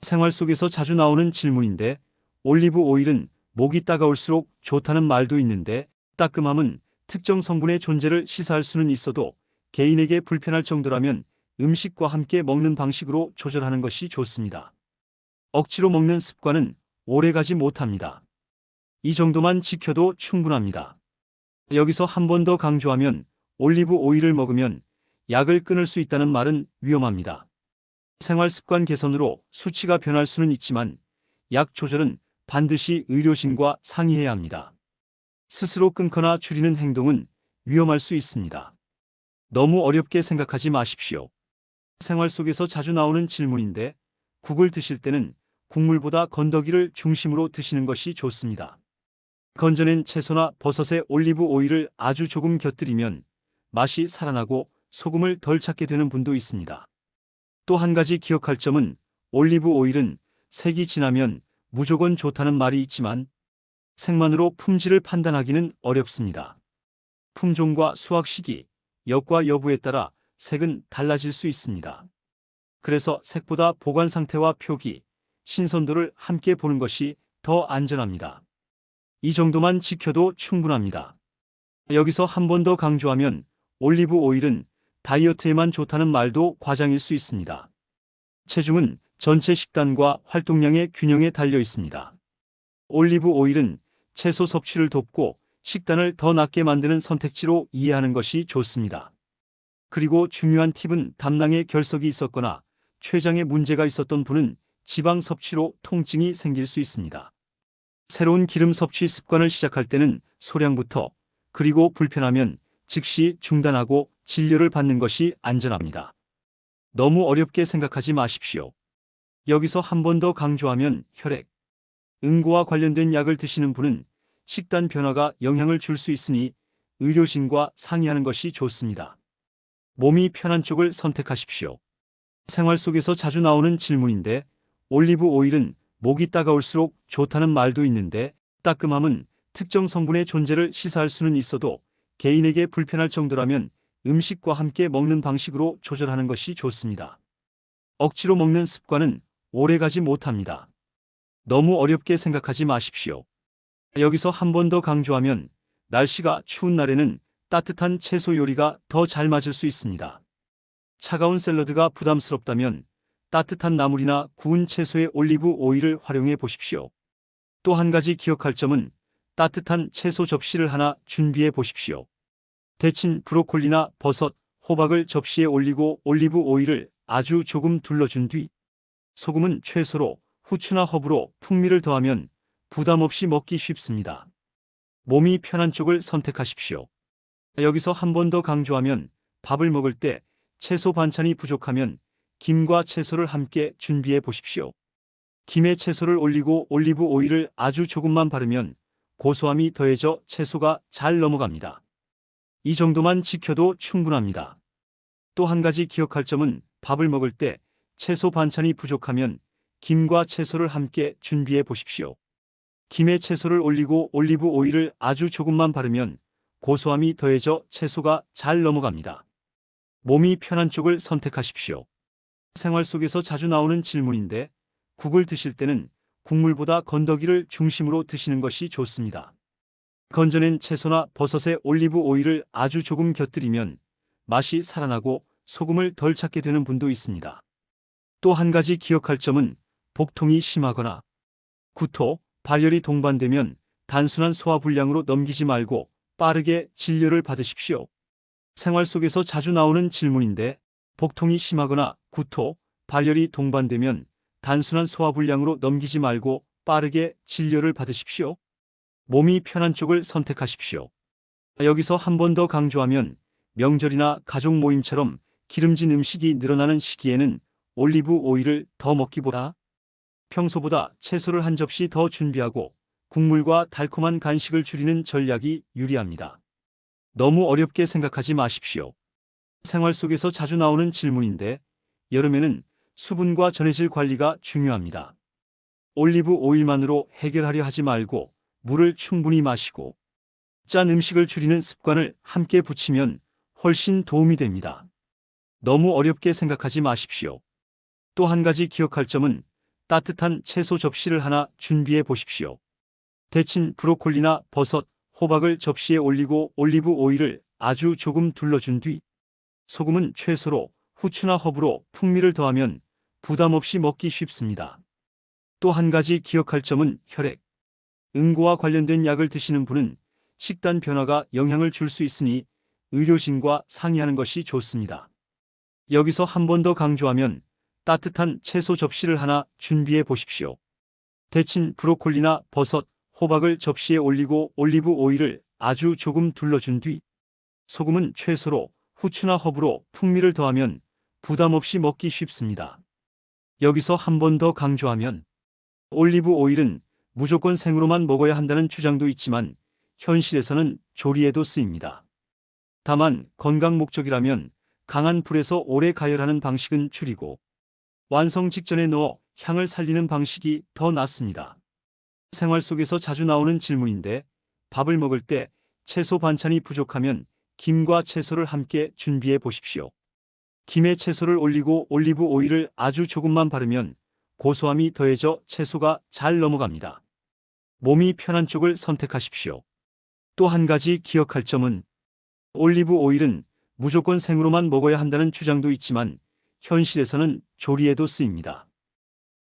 생활 속에서 자주 나오는 질문인데, 올리브 오일은 목이 따가울수록 좋다는 말도 있는데, 따끔함은 특정 성분의 존재를 시사할 수는 있어도 개인에게 불편할 정도라면 음식과 함께 먹는 방식으로 조절하는 것이 좋습니다. 억지로 먹는 습관은 오래가지 못합니다. 이 정도만 지켜도 충분합니다. 여기서 한 번 더 강조하면 올리브 오일을 먹으면 약을 끊을 수 있다는 말은 위험합니다. 생활 습관 개선으로 수치가 변할 수는 있지만 약 조절은 반드시 의료진과 상의해야 합니다. 스스로 끊거나 줄이는 행동은 위험할 수 있습니다. 너무 어렵게 생각하지 마십시오. 생활 속에서 자주 나오는 질문인데, 국을 드실 때는 국물보다 건더기를 중심으로 드시는 것이 좋습니다. 건져낸 채소나 버섯에 올리브 오일을 아주 조금 곁들이면 맛이 살아나고 소금을 덜 찾게 되는 분도 있습니다. 또 한 가지 기억할 점은 올리브 오일은 색이 진하면 무조건 좋다는 말이 있지만 색만으로 품질을 판단하기는 어렵습니다. 품종과 수확 시기, 역과 여부에 따라 색은 달라질 수 있습니다. 그래서 색보다 보관 상태와 표기, 신선도를 함께 보는 것이 더 안전합니다. 이 정도만 지켜도 충분합니다. 여기서 한 번 더 강조하면 올리브 오일은 다이어트에만 좋다는 말도 과장일 수 있습니다. 체중은 전체 식단과 활동량의 균형에 달려 있습니다. 올리브 오일은 채소 섭취를 돕고 식단을 더 낫게 만드는 선택지로 이해하는 것이 좋습니다. 그리고 중요한 팁은 담낭에 결석이 있었거나 췌장에 문제가 있었던 분은 지방 섭취로 통증이 생길 수 있습니다. 새로운 기름 섭취 습관을 시작할 때는 소량부터, 그리고 불편하면 즉시 중단하고 진료를 받는 것이 안전합니다. 너무 어렵게 생각하지 마십시오. 여기서 한 번 더 강조하면 혈액, 응고와 관련된 약을 드시는 분은 식단 변화가 영향을 줄 수 있으니 의료진과 상의하는 것이 좋습니다. 몸이 편한 쪽을 선택하십시오. 생활 속에서 자주 나오는 질문인데, 올리브 오일은 목이 따가울수록 좋다는 말도 있는데, 따끔함은 특정 성분의 존재를 시사할 수는 있어도 개인에게 불편할 정도라면 음식과 함께 먹는 방식으로 조절하는 것이 좋습니다. 억지로 먹는 습관은 오래가지 못합니다. 너무 어렵게 생각하지 마십시오. 여기서 한 번 더 강조하면 날씨가 추운 날에는 따뜻한 채소 요리가 더 잘 맞을 수 있습니다. 차가운 샐러드가 부담스럽다면 따뜻한 나물이나 구운 채소에 올리브 오일을 활용해 보십시오. 또 한 가지 기억할 점은 따뜻한 채소 접시를 하나 준비해 보십시오. 데친 브로콜리나 버섯, 호박을 접시에 올리고 올리브 오일을 아주 조금 둘러준 뒤 소금은 최소로, 후추나 허브로 풍미를 더하면 부담 없이 먹기 쉽습니다. 몸이 편한 쪽을 선택하십시오. 여기서 한 번 더 강조하면 밥을 먹을 때 채소 반찬이 부족하면 김과 채소를 함께 준비해 보십시오. 김에 채소를 올리고 올리브 오일을 아주 조금만 바르면 고소함이 더해져 채소가 잘 넘어갑니다. 이 정도만 지켜도 충분합니다. 또 한 가지 기억할 점은 밥을 먹을 때 채소 반찬이 부족하면 김과 채소를 함께 준비해 보십시오. 김에 채소를 올리고 올리브 오일을 아주 조금만 바르면 고소함이 더해져 채소가 잘 넘어갑니다. 몸이 편한 쪽을 선택하십시오. 생활 속에서 자주 나오는 질문인데, 국을 드실 때는 국물보다 건더기를 중심으로 드시는 것이 좋습니다. 건져낸 채소나 버섯에 올리브 오일을 아주 조금 곁들이면 맛이 살아나고 소금을 덜 찾게 되는 분도 있습니다. 또 한 가지 기억할 점은 복통이 심하거나 구토, 발열이 동반되면 단순한 소화불량으로 넘기지 말고 빠르게 진료를 받으십시오. 생활 속에서 자주 나오는 질문인데, 복통이 심하거나 구토, 발열이 동반되면 단순한 소화불량으로 넘기지 말고 빠르게 진료를 받으십시오. 몸이 편한 쪽을 선택하십시오. 여기서 한 번 더 강조하면 명절이나 가족 모임처럼 기름진 음식이 늘어나는 시기에는 올리브 오일을 더 먹기보다 평소보다 채소를 한 접시 더 준비하고 국물과 달콤한 간식을 줄이는 전략이 유리합니다. 너무 어렵게 생각하지 마십시오. 생활 속에서 자주 나오는 질문인데 여름에는 수분과 전해질 관리가 중요합니다. 올리브 오일만으로 해결하려 하지 말고 물을 충분히 마시고 짠 음식을 줄이는 습관을 함께 붙이면 훨씬 도움이 됩니다. 너무 어렵게 생각하지 마십시오. 또 한 가지 기억할 점은 따뜻한 채소 접시를 하나 준비해 보십시오. 데친 브로콜리나 버섯, 호박을 접시에 올리고 올리브 오일을 아주 조금 둘러준 뒤 소금은 최소로 후추나 허브로 풍미를 더하면 부담 없이 먹기 쉽습니다. 또 한 가지 기억할 점은 혈액, 응고와 관련된 약을 드시는 분은 식단 변화가 영향을 줄 수 있으니 의료진과 상의하는 것이 좋습니다. 여기서 한 번 더 강조하면 따뜻한 채소 접시를 하나 준비해 보십시오. 데친 브로콜리나 버섯, 호박을 접시에 올리고 올리브 오일을 아주 조금 둘러준 뒤 소금은 최소로 후추나 허브로 풍미를 더하면 부담 없이 먹기 쉽습니다. 여기서 한 번 더 강조하면 올리브 오일은 무조건 생으로만 먹어야 한다는 주장도 있지만 현실에서는 조리에도 쓰입니다. 다만 건강 목적이라면 강한 불에서 오래 가열하는 방식은 줄이고 완성 직전에 넣어 향을 살리는 방식이 더 낫습니다. 생활 속에서 자주 나오는 질문인데 밥을 먹을 때 채소 반찬이 부족하면 김과 채소를 함께 준비해 보십시오. 김에 채소를 올리고 올리브 오일을 아주 조금만 바르면 고소함이 더해져 채소가 잘 넘어갑니다. 몸이 편한 쪽을 선택하십시오. 또 한 가지 기억할 점은 올리브 오일은 무조건 생으로만 먹어야 한다는 주장도 있지만 현실에서는 조리에도 쓰입니다.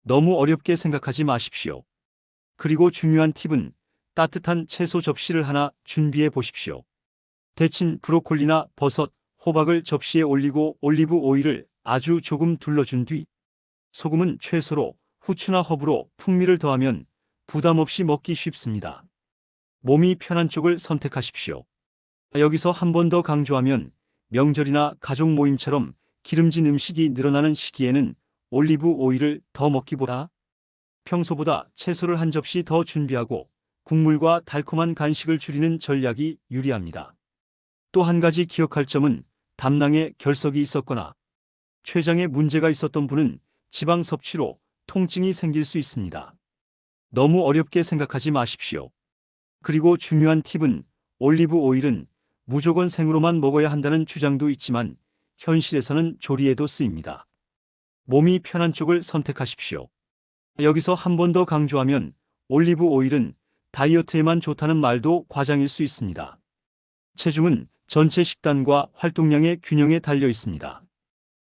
너무 어렵게 생각하지 마십시오. 그리고 중요한 팁은 따뜻한 채소 접시를 하나 준비해 보십시오. 데친 브로콜리나 버섯, 호박을 접시에 올리고 올리브 오일을 아주 조금 둘러준 뒤 소금은 최소로 후추나 허브로 풍미를 더하면 부담 없이 먹기 쉽습니다. 몸이 편한 쪽을 선택하십시오. 여기서 한 번 더 강조하면 명절이나 가족 모임처럼 기름진 음식이 늘어나는 시기에는 올리브 오일을 더 먹기보다 평소보다 채소를 한 접시 더 준비하고 국물과 달콤한 간식을 줄이는 전략이 유리합니다. 또 한 가지 기억할 점은 담낭에 결석이 있었거나 췌장에 문제가 있었던 분은 지방 섭취로 통증이 생길 수 있습니다. 너무 어렵게 생각하지 마십시오. 그리고 중요한 팁은 올리브 오일은 무조건 생으로만 먹어야 한다는 주장도 있지만 현실에서는 조리에도 쓰입니다. 몸이 편한 쪽을 선택하십시오. 여기서 한 번 더 강조하면 올리브 오일은 다이어트에만 좋다는 말도 과장일 수 있습니다. 체중은 전체 식단과 활동량의 균형에 달려 있습니다.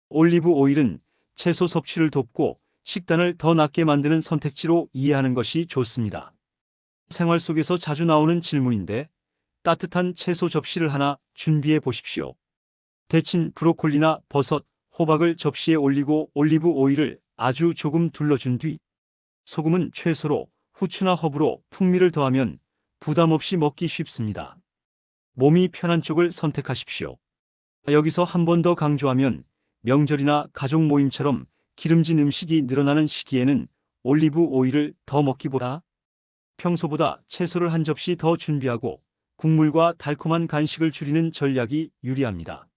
올리브 오일은 채소 섭취를 돕고 식단을 더 낫게 만드는 선택지로 이해하는 것이 좋습니다. 생활 속에서 자주 나오는 질문인데 따뜻한 채소 접시를 하나 준비해 보십시오. 데친 브로콜리나 버섯, 호박을 접시에 올리고 올리브 오일을 아주 조금 둘러준 뒤 소금은 최소로 후추나 허브로 풍미를 더하면 부담 없이 먹기 쉽습니다. 몸이 편한 쪽을 선택하십시오. 여기서 한 번 더 강조하면 명절이나 가족 모임처럼 기름진 음식이 늘어나는 시기에는 올리브 오일을 더 먹기보다 평소보다 채소를 한 접시 더 준비하고 국물과 달콤한 간식을 줄이는 전략이 유리합니다.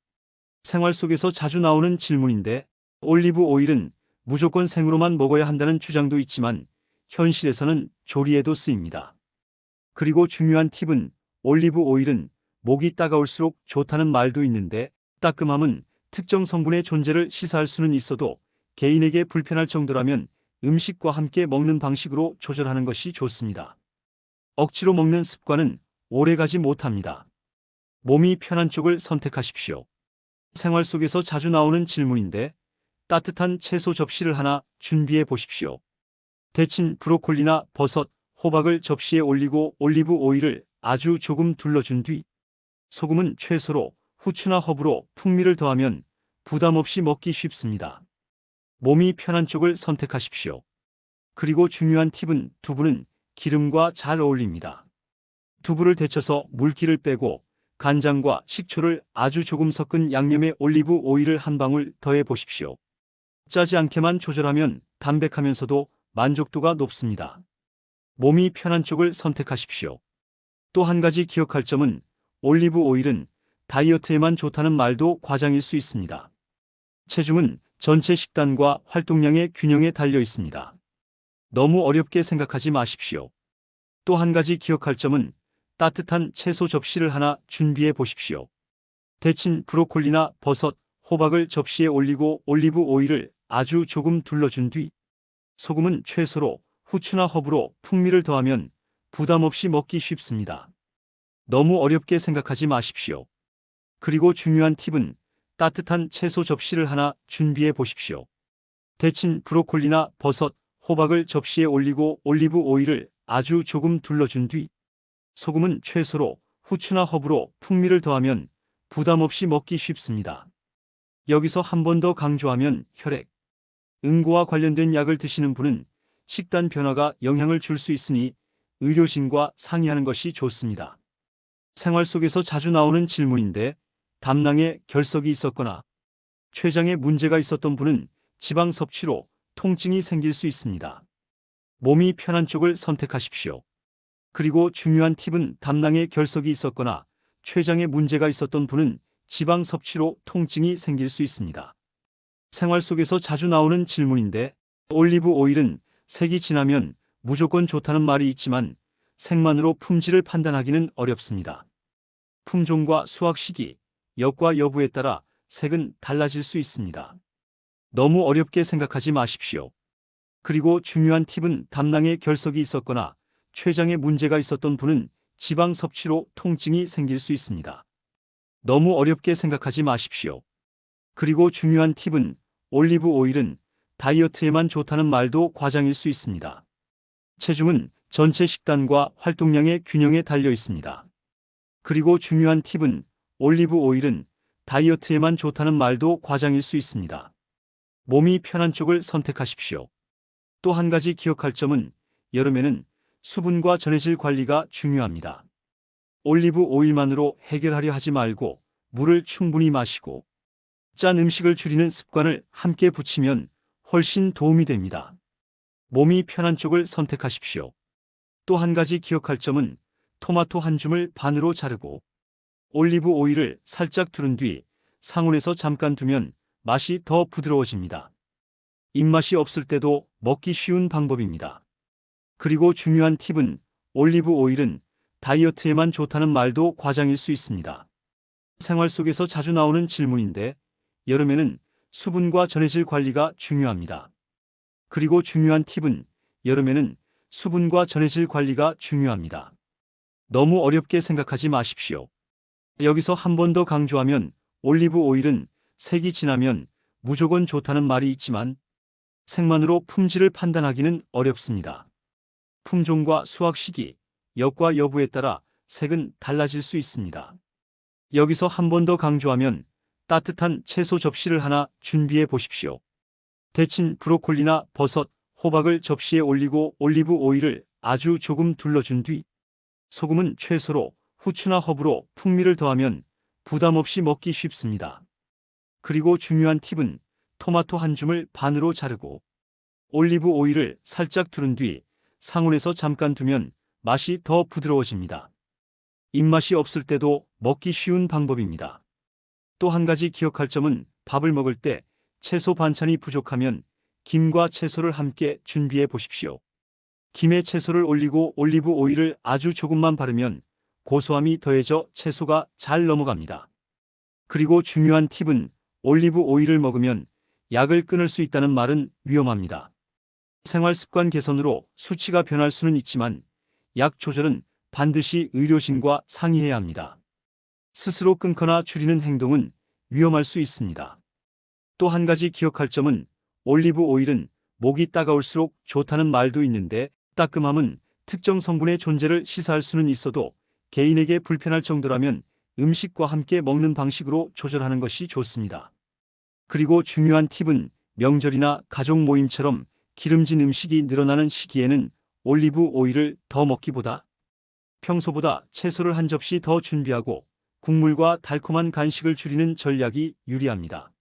생활 속에서 자주 나오는 질문인데 올리브 오일은 무조건 생으로만 먹어야 한다는 주장도 있지만 현실에서는 조리에도 쓰입니다. 그리고 중요한 팁은 올리브 오일은 목이 따가울수록 좋다는 말도 있는데 따끔함은 특정 성분의 존재를 시사할 수는 있어도 개인에게 불편할 정도라면 음식과 함께 먹는 방식으로 조절하는 것이 좋습니다. 억지로 먹는 습관은 오래가지 못합니다. 몸이 편한 쪽을 선택하십시오. 생활 속에서 자주 나오는 질문인데 따뜻한 채소 접시를 하나 준비해 보십시오. 데친 브로콜리나 버섯, 호박을 접시에 올리고 올리브 오일을 아주 조금 둘러준 뒤 소금은 최소로 후추나 허브로 풍미를 더하면 부담 없이 먹기 쉽습니다. 몸이 편한 쪽을 선택하십시오. 그리고 중요한 팁은 두부는 기름과 잘 어울립니다. 두부를 데쳐서 물기를 빼고 간장과 식초를 아주 조금 섞은 양념에 올리브 오일을 한 방울 더해 보십시오. 짜지 않게만 조절하면 담백하면서도 만족도가 높습니다. 몸이 편한 쪽을 선택하십시오. 또 한 가지 기억할 점은 올리브 오일은 다이어트에만 좋다는 말도 과장일 수 있습니다. 체중은 전체 식단과 활동량의 균형에 달려 있습니다. 너무 어렵게 생각하지 마십시오. 또 한 가지 기억할 점은 따뜻한 채소 접시를 하나 준비해 보십시오. 데친 브로콜리나 버섯, 호박을 접시에 올리고 올리브 오일을 아주 조금 둘러준 뒤 소금은 최소로, 후추나 허브로 풍미를 더하면 부담 없이 먹기 쉽습니다. 너무 어렵게 생각하지 마십시오. 그리고 중요한 팁은 따뜻한 채소 접시를 하나 준비해 보십시오. 데친 브로콜리나 버섯, 호박을 접시에 올리고 올리브 오일을 아주 조금 둘러준 뒤 소금은 최소로, 후추나 허브로 풍미를 더하면 부담 없이 먹기 쉽습니다. 여기서 한 번 더 강조하면 혈액, 응고와 관련된 약을 드시는 분은 식단 변화가 영향을 줄 수 있으니 의료진과 상의하는 것이 좋습니다. 생활 속에서 자주 나오는 질문인데 담낭에 결석이 있었거나 췌장에 문제가 있었던 분은 지방 섭취로 통증이 생길 수 있습니다. 몸이 편한 쪽을 선택하십시오. 그리고 중요한 팁은 담낭에 결석이 있었거나 췌장에 문제가 있었던 분은 지방 섭취로 통증이 생길 수 있습니다. 생활 속에서 자주 나오는 질문인데 올리브 오일은 색이 진하면 무조건 좋다는 말이 있지만 색만으로 품질을 판단하기는 어렵습니다. 품종과 수확 시기, 엽과 여부에 따라 색은 달라질 수 있습니다. 너무 어렵게 생각하지 마십시오. 그리고 중요한 팁은 담낭에 결석이 있었거나 췌장에 문제가 있었던 분은 지방 섭취로 통증이 생길 수 있습니다. 너무 어렵게 생각하지 마십시오. 그리고 중요한 팁은 올리브 오일은 다이어트에만 좋다는 말도 과장일 수 있습니다. 체중은 전체 식단과 활동량의 균형에 달려 있습니다. 그리고 중요한 팁은 올리브 오일은 다이어트에만 좋다는 말도 과장일 수 있습니다. 몸이 편한 쪽을 선택하십시오. 또 한 가지 기억할 점은 여름에는 수분과 전해질 관리가 중요합니다. 올리브 오일만으로 해결하려 하지 말고 물을 충분히 마시고 짠 음식을 줄이는 습관을 함께 붙이면 훨씬 도움이 됩니다. 몸이 편한 쪽을 선택하십시오. 또 한 가지 기억할 점은 토마토 한 줌을 반으로 자르고 올리브 오일을 살짝 두른 뒤 상온에서 잠깐 두면 맛이 더 부드러워집니다. 입맛이 없을 때도 먹기 쉬운 방법입니다. 그리고 중요한 팁은 올리브 오일은 다이어트에만 좋다는 말도 과장일 수 있습니다. 생활 속에서 자주 나오는 질문인데 여름에는 수분과 전해질 관리가 중요합니다. 그리고 중요한 팁은 여름에는 수분과 전해질 관리가 중요합니다. 너무 어렵게 생각하지 마십시오. 여기서 한 번 더 강조하면 올리브 오일은 색이 진하면 무조건 좋다는 말이 있지만 색만으로 품질을 판단하기는 어렵습니다. 품종과 수확 시기, 엽과 여부에 따라 색은 달라질 수 있습니다. 여기서 한 번 더 강조하면 따뜻한 채소 접시를 하나 준비해 보십시오. 데친 브로콜리나 버섯, 호박을 접시에 올리고 올리브 오일을 아주 조금 둘러준 뒤 소금은 최소로, 후추나 허브로 풍미를 더하면 부담 없이 먹기 쉽습니다. 그리고 중요한 팁은 토마토 한 줌을 반으로 자르고 올리브 오일을 살짝 두른 뒤 상온에서 잠깐 두면 맛이 더 부드러워집니다. 입맛이 없을 때도 먹기 쉬운 방법입니다. 또 한 가지 기억할 점은 밥을 먹을 때 채소 반찬이 부족하면 김과 채소를 함께 준비해 보십시오. 김에 채소를 올리고 올리브 오일을 아주 조금만 바르면 고소함이 더해져 채소가 잘 넘어갑니다. 그리고 중요한 팁은 올리브 오일을 먹으면 약을 끊을 수 있다는 말은 위험합니다. 생활 습관 개선으로 수치가 변할 수는 있지만 약 조절은 반드시 의료진과 상의해야 합니다. 스스로 끊거나 줄이는 행동은 위험할 수 있습니다. 또 한 가지 기억할 점은 올리브 오일은 목이 따가울수록 좋다는 말도 있는데 따끔함은 특정 성분의 존재를 시사할 수는 있어도 개인에게 불편할 정도라면 음식과 함께 먹는 방식으로 조절하는 것이 좋습니다. 그리고 중요한 팁은 명절이나 가족 모임처럼 기름진 음식이 늘어나는 시기에는 올리브 오일을 더 먹기보다 평소보다 채소를 한 접시 더 준비하고 국물과 달콤한 간식을 줄이는 전략이 유리합니다.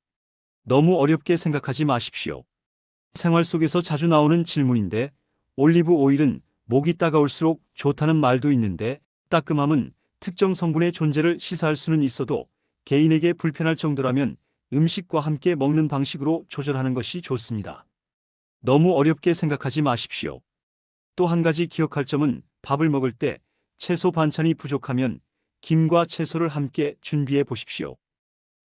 너무 어렵게 생각하지 마십시오. 생활 속에서 자주 나오는 질문인데 올리브 오일은 목이 따가울수록 좋다는 말도 있는데 따끔함은 특정 성분의 존재를 시사할 수는 있어도 개인에게 불편할 정도라면 음식과 함께 먹는 방식으로 조절하는 것이 좋습니다. 너무 어렵게 생각하지 마십시오. 또 한 가지 기억할 점은 밥을 먹을 때 채소 반찬이 부족하면 김과 채소를 함께 준비해 보십시오.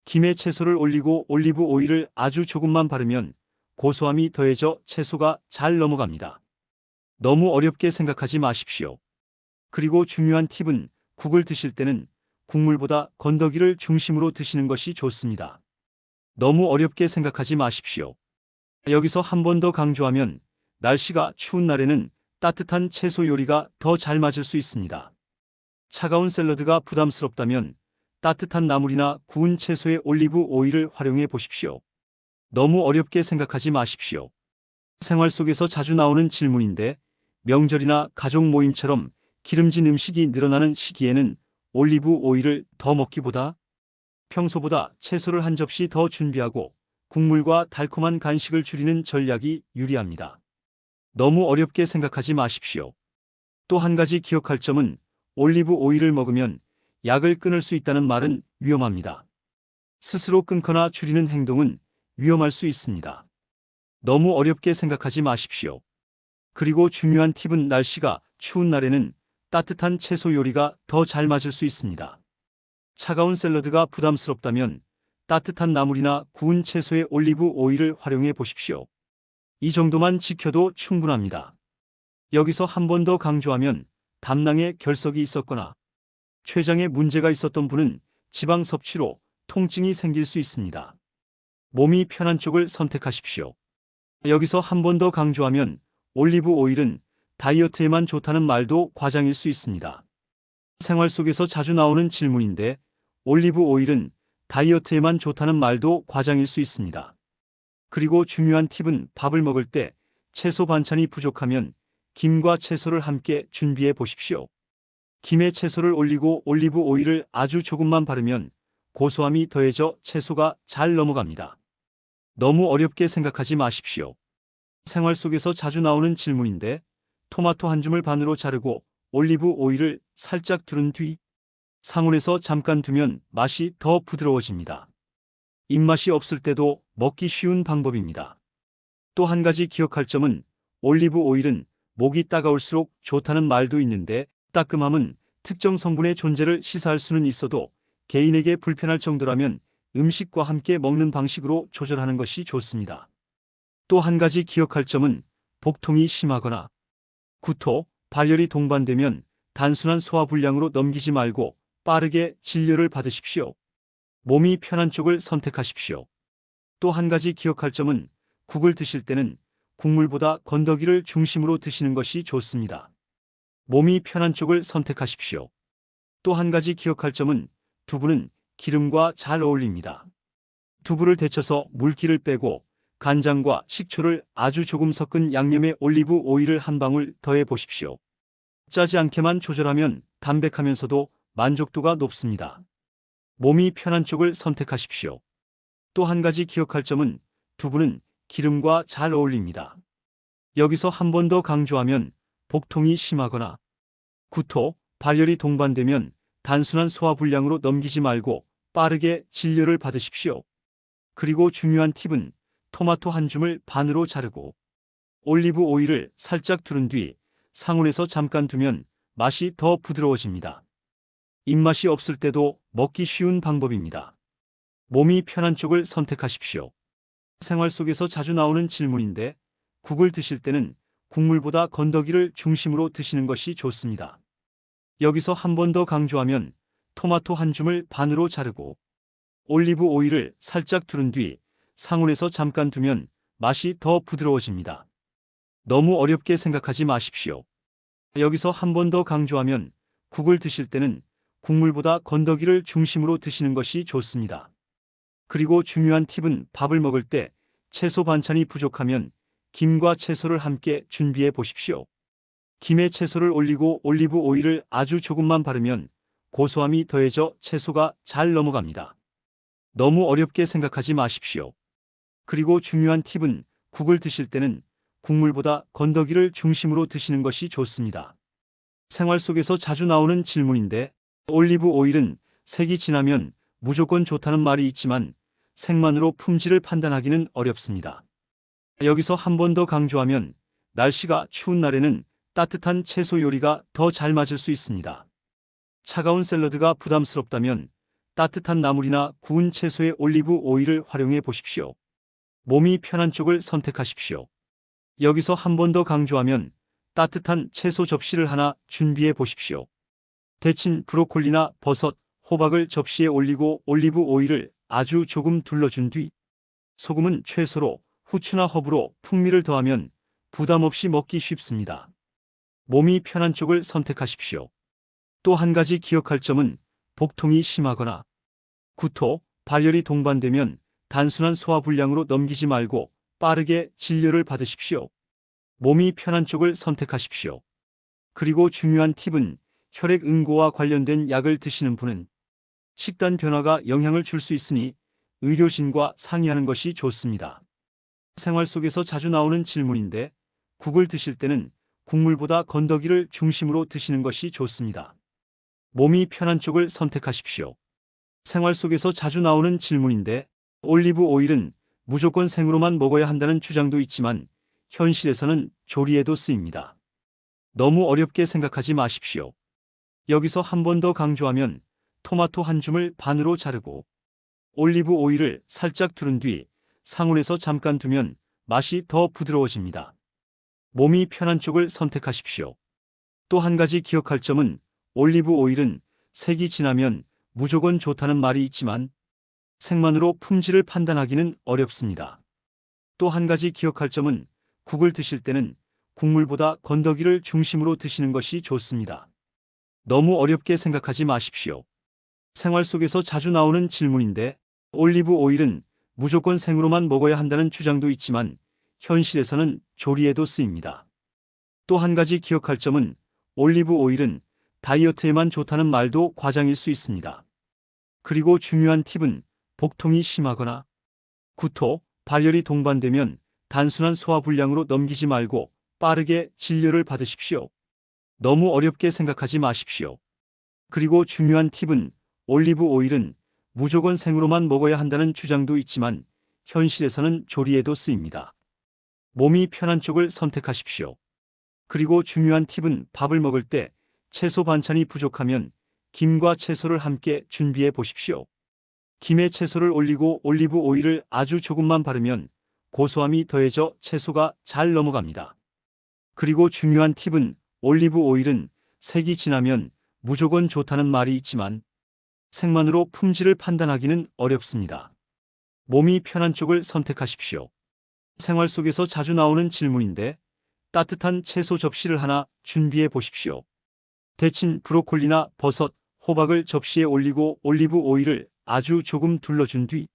김에 채소를 올리고 올리브 오일을 아주 조금만 바르면 고소함이 더해져 채소가 잘 넘어갑니다. 너무 어렵게 생각하지 마십시오. 그리고 중요한 팁은 국을 드실 때는 국물보다 건더기를 중심으로 드시는 것이 좋습니다. 너무 어렵게 생각하지 마십시오. 여기서 한 번 더 강조하면 날씨가 추운 날에는 따뜻한 채소 요리가 더 잘 맞을 수 있습니다. 차가운 샐러드가 부담스럽다면 따뜻한 나물이나 구운 채소에 올리브 오일을 활용해 보십시오. 너무 어렵게 생각하지 마십시오. 생활 속에서 자주 나오는 질문인데 명절이나 가족 모임처럼 기름진 음식이 늘어나는 시기에는 올리브 오일을 더 먹기보다 평소보다 채소를 한 접시 더 준비하고 국물과 달콤한 간식을 줄이는 전략이 유리합니다. 너무 어렵게 생각하지 마십시오. 또 한 가지 기억할 점은 올리브 오일을 먹으면 약을 끊을 수 있다는 말은 위험합니다. 스스로 끊거나 줄이는 행동은 위험할 수 있습니다. 너무 어렵게 생각하지 마십시오. 그리고 중요한 팁은 날씨가 추운 날에는 따뜻한 채소 요리가 더 잘 맞을 수 있습니다. 차가운 샐러드가 부담스럽다면 따뜻한 나물이나 구운 채소에 올리브 오일을 활용해 보십시오. 이 정도만 지켜도 충분합니다. 여기서 한 번 더 강조하면 담낭에 결석이 있었거나 췌장에 문제가 있었던 분은 지방 섭취로 통증이 생길 수 있습니다. 몸이 편한 쪽을 선택하십시오. 여기서 한 번 더 강조하면 올리브 오일은 다이어트에만 좋다는 말도 과장일 수 있습니다. 생활 속에서 자주 나오는 질문인데 올리브 오일은 다이어트에만 좋다는 말도 과장일 수 있습니다. 그리고 중요한 팁은 밥을 먹을 때 채소 반찬이 부족하면 김과 채소를 함께 준비해 보십시오. 김에 채소를 올리고 올리브 오일을 아주 조금만 바르면 고소함이 더해져 채소가 잘 넘어갑니다. 너무 어렵게 생각하지 마십시오. 생활 속에서 자주 나오는 질문인데 토마토 한 줌을 반으로 자르고 올리브 오일을 살짝 두른 뒤 상온에서 잠깐 두면 맛이 더 부드러워집니다. 입맛이 없을 때도 먹기 쉬운 방법입니다. 또 한 가지 기억할 점은 올리브 오일은 목이 따가울수록 좋다는 말도 있는데 따끔함은 특정 성분의 존재를 시사할 수는 있어도 개인에게 불편할 정도라면 음식과 함께 먹는 방식으로 조절하는 것이 좋습니다. 또 한 가지 기억할 점은 복통이 심하거나 구토, 발열이 동반되면 단순한 소화불량으로 넘기지 말고 빠르게 진료를 받으십시오. 몸이 편한 쪽을 선택하십시오. 또 한 가지 기억할 점은 국을 드실 때는 국물보다 건더기를 중심으로 드시는 것이 좋습니다. 몸이 편한 쪽을 선택하십시오. 또 한 가지 기억할 점은 두부는 기름과 잘 어울립니다. 두부를 데쳐서 물기를 빼고 간장과 식초를 아주 조금 섞은 양념에 올리브 오일을 한 방울 더해 보십시오. 짜지 않게만 조절하면 담백하면서도 만족도가 높습니다. 몸이 편한 쪽을 선택하십시오. 또 한 가지 기억할 점은 두부는 기름과 잘 어울립니다. 여기서 한 번 더 강조하면 복통이 심하거나 구토, 발열이 동반되면 단순한 소화불량으로 넘기지 말고 빠르게 진료를 받으십시오. 그리고 중요한 팁은 토마토 한 줌을 반으로 자르고 올리브 오일을 살짝 두른 뒤 상온에서 잠깐 두면 맛이 더 부드러워집니다. 입맛이 없을 때도 먹기 쉬운 방법입니다. 몸이 편한 쪽을 선택하십시오. 생활 속에서 자주 나오는 질문인데 국을 드실 때는 국물보다 건더기를 중심으로 드시는 것이 좋습니다. 여기서 한 번 더 강조하면 토마토 한 줌을 반으로 자르고 올리브 오일을 살짝 두른 뒤 상온에서 잠깐 두면 맛이 더 부드러워집니다. 너무 어렵게 생각하지 마십시오. 여기서 한 번 더 강조하면 국을 드실 때는 국물보다 건더기를 중심으로 드시는 것이 좋습니다. 그리고 중요한 팁은 밥을 먹을 때 채소 반찬이 부족하면 김과 채소를 함께 준비해 보십시오. 김에 채소를 올리고 올리브 오일을 아주 조금만 바르면 고소함이 더해져 채소가 잘 넘어갑니다. 너무 어렵게 생각하지 마십시오. 그리고 중요한 팁은 국을 드실 때는 국물보다 건더기를 중심으로 드시는 것이 좋습니다. 생활 속에서 자주 나오는 질문인데 올리브 오일은 색이 진하면 무조건 좋다는 말이 있지만 색만으로 품질을 판단하기는 어렵습니다. 여기서 한 번 더 강조하면 날씨가 추운 날에는 따뜻한 채소 요리가 더 잘 맞을 수 있습니다. 차가운 샐러드가 부담스럽다면 따뜻한 나물이나 구운 채소의 올리브 오일을 활용해 보십시오. 몸이 편한 쪽을 선택하십시오. 여기서 한 번 더 강조하면 따뜻한 채소 접시를 하나 준비해 보십시오. 데친 브로콜리나 버섯, 호박을 접시에 올리고 올리브 오일을 아주 조금 둘러준 뒤 소금은 최소로 후추나 허브로 풍미를 더하면 부담 없이 먹기 쉽습니다. 몸이 편한 쪽을 선택하십시오. 또 한 가지 기억할 점은 복통이 심하거나 구토, 발열이 동반되면 단순한 소화불량으로 넘기지 말고 빠르게 진료를 받으십시오. 몸이 편한 쪽을 선택하십시오. 그리고 중요한 팁은 혈액 응고와 관련된 약을 드시는 분은 식단 변화가 영향을 줄 수 있으니 의료진과 상의하는 것이 좋습니다. 생활 속에서 자주 나오는 질문인데 국을 드실 때는 국물보다 건더기를 중심으로 드시는 것이 좋습니다. 몸이 편한 쪽을 선택하십시오. 생활 속에서 자주 나오는 질문인데 올리브 오일은 무조건 생으로만 먹어야 한다는 주장도 있지만 현실에서는 조리에도 쓰입니다. 너무 어렵게 생각하지 마십시오. 여기서 한 번 더 강조하면 토마토 한 줌을 반으로 자르고 올리브 오일을 살짝 두른 뒤 상온에서 잠깐 두면 맛이 더 부드러워집니다. 몸이 편한 쪽을 선택하십시오. 또 한 가지 기억할 점은 올리브 오일은 색이 진하면 무조건 좋다는 말이 있지만 색만으로 품질을 판단하기는 어렵습니다. 또 한 가지 기억할 점은 국을 드실 때는 국물보다 건더기를 중심으로 드시는 것이 좋습니다. 너무 어렵게 생각하지 마십시오. 생활 속에서 자주 나오는 질문인데 올리브 오일은 무조건 생으로만 먹어야 한다는 주장도 있지만 현실에서는 조리에도 쓰입니다. 또 한 가지 기억할 점은 올리브 오일은 다이어트에만 좋다는 말도 과장일 수 있습니다. 그리고 중요한 팁은 복통이 심하거나 구토, 발열이 동반되면 단순한 소화불량으로 넘기지 말고 빠르게 진료를 받으십시오. 너무 어렵게 생각하지 마십시오. 그리고 중요한 팁은 올리브 오일은 무조건 생으로만 먹어야 한다는 주장도 있지만 현실에서는 조리에도 쓰입니다. 몸이 편한 쪽을 선택하십시오. 그리고 중요한 팁은 밥을 먹을 때 채소 반찬이 부족하면 김과 채소를 함께 준비해 보십시오. 김에 채소를 올리고 올리브 오일을 아주 조금만 바르면 고소함이 더해져 채소가 잘 넘어갑니다. 그리고 중요한 팁은 올리브 오일은 색이 진하면 무조건 좋다는 말이 있지만 색만으로 품질을 판단하기는 어렵습니다. 몸이 편한 쪽을 선택하십시오. 생활 속에서 자주 나오는 질문인데 따뜻한 채소 접시를 하나 준비해 보십시오. 데친 브로콜리나 버섯, 호박을 접시에 올리고 올리브 오일을 아주 조금 둘러준 뒤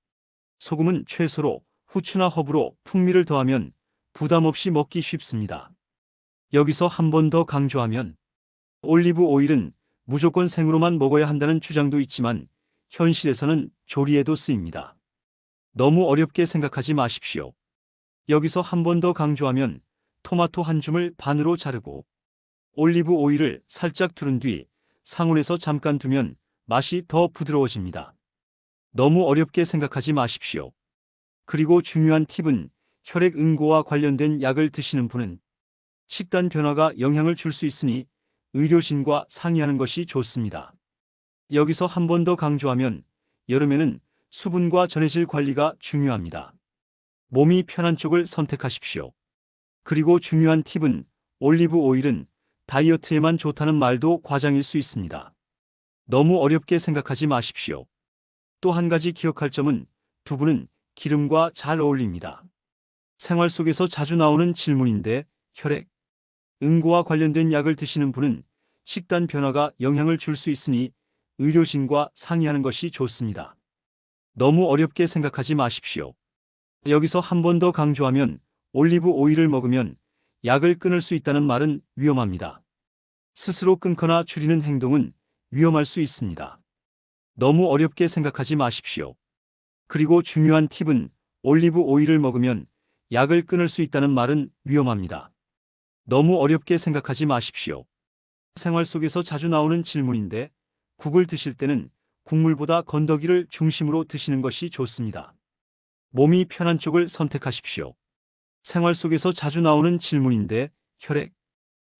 소금은 최소로 후추나 허브로 풍미를 더하면 부담 없이 먹기 쉽습니다. 여기서 한 번 더 강조하면 올리브 오일은 무조건 생으로만 먹어야 한다는 주장도 있지만 현실에서는 조리에도 쓰입니다. 너무 어렵게 생각하지 마십시오. 여기서 한 번 더 강조하면 토마토 한 줌을 반으로 자르고 올리브 오일을 살짝 두른 뒤 상온에서 잠깐 두면 맛이 더 부드러워집니다. 너무 어렵게 생각하지 마십시오. 그리고 중요한 팁은 혈액 응고와 관련된 약을 드시는 분은 식단 변화가 영향을 줄 수 있으니 의료진과 상의하는 것이 좋습니다. 여기서 한 번 더 강조하면 여름에는 수분과 전해질 관리가 중요합니다. 몸이 편한 쪽을 선택하십시오. 그리고 중요한 팁은 올리브 오일은 다이어트에만 좋다는 말도 과장일 수 있습니다. 너무 어렵게 생각하지 마십시오. 또 한 가지 기억할 점은 두부는 기름과 잘 어울립니다. 생활 속에서 자주 나오는 질문인데 혈액 응고와 관련된 약을 드시는 분은 식단 변화가 영향을 줄 수 있으니 의료진과 상의하는 것이 좋습니다. 너무 어렵게 생각하지 마십시오. 여기서 한 번 더 강조하면 올리브 오일을 먹으면 약을 끊을 수 있다는 말은 위험합니다. 스스로 끊거나 줄이는 행동은 위험할 수 있습니다. 너무 어렵게 생각하지 마십시오. 그리고 중요한 팁은 올리브 오일을 먹으면 약을 끊을 수 있다는 말은 위험합니다. 너무 어렵게 생각하지 마십시오. 생활 속에서 자주 나오는 질문인데 국을 드실 때는 국물보다 건더기를 중심으로 드시는 것이 좋습니다. 몸이 편한 쪽을 선택하십시오. 생활 속에서 자주 나오는 질문인데 혈액,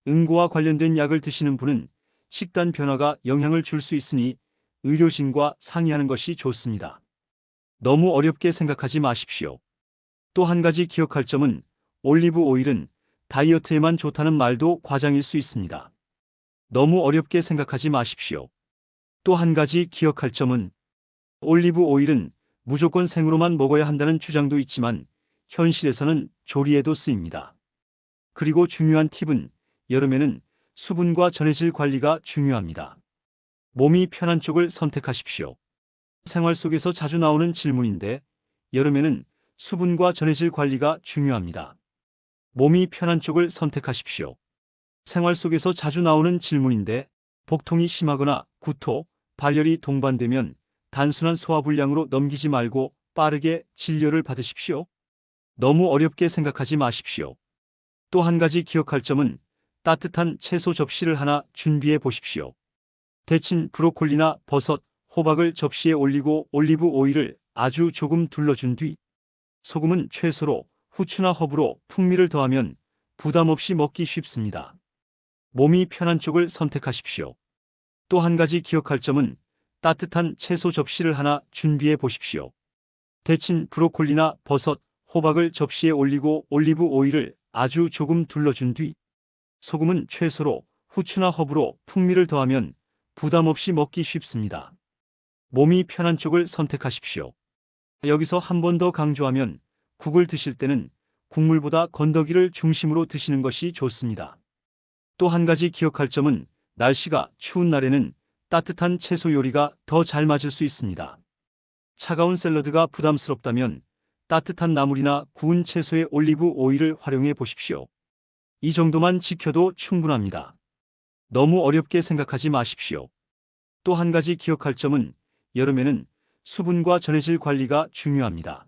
응고와 관련된 약을 드시는 분은 식단 변화가 영향을 줄 수 있으니 의료진과 상의하는 것이 좋습니다. 너무 어렵게 생각하지 마십시오. 또 한 가지 기억할 점은 올리브 오일은 다이어트에만 좋다는 말도 과장일 수 있습니다. 너무 어렵게 생각하지 마십시오. 또 한 가지 기억할 점은 올리브 오일은 무조건 생으로만 먹어야 한다는 주장도 있지만 현실에서는 조리에도 쓰입니다. 그리고 중요한 팁은 여름에는 수분과 전해질 관리가 중요합니다. 몸이 편한 쪽을 선택하십시오. 생활 속에서 자주 나오는 질문인데 여름에는 수분과 전해질 관리가 중요합니다. 몸이 편한 쪽을 선택하십시오. 생활 속에서 자주 나오는 질문인데 복통이 심하거나 구토, 발열이 동반되면 단순한 소화불량으로 넘기지 말고 빠르게 진료를 받으십시오. 너무 어렵게 생각하지 마십시오. 또 한 가지 기억할 점은 따뜻한 채소 접시를 하나 준비해 보십시오. 데친 브로콜리나 버섯, 호박을 접시에 올리고 올리브 오일을 아주 조금 둘러준 뒤 소금은 최소로 후추나 허브로 풍미를 더하면 부담 없이 먹기 쉽습니다. 몸이 편한 쪽을 선택하십시오. 또 한 가지 기억할 점은 따뜻한 채소 접시를 하나 준비해 보십시오. 데친 브로콜리나 버섯, 호박을 접시에 올리고 올리브 오일을 아주 조금 둘러준 뒤 소금은 최소로 후추나 허브로 풍미를 더하면 부담 없이 먹기 쉽습니다. 몸이 편한 쪽을 선택하십시오. 여기서 한 번 더 강조하면 국을 드실 때는 국물보다 건더기를 중심으로 드시는 것이 좋습니다. 또 한 가지 기억할 점은 날씨가 추운 날에는 따뜻한 채소 요리가 더 잘 맞을 수 있습니다. 차가운 샐러드가 부담스럽다면 따뜻한 나물이나 구운 채소에 올리브 오일을 활용해 보십시오. 이 정도만 지켜도 충분합니다. 너무 어렵게 생각하지 마십시오. 또 한 가지 기억할 점은 여름에는 수분과 전해질 관리가 중요합니다.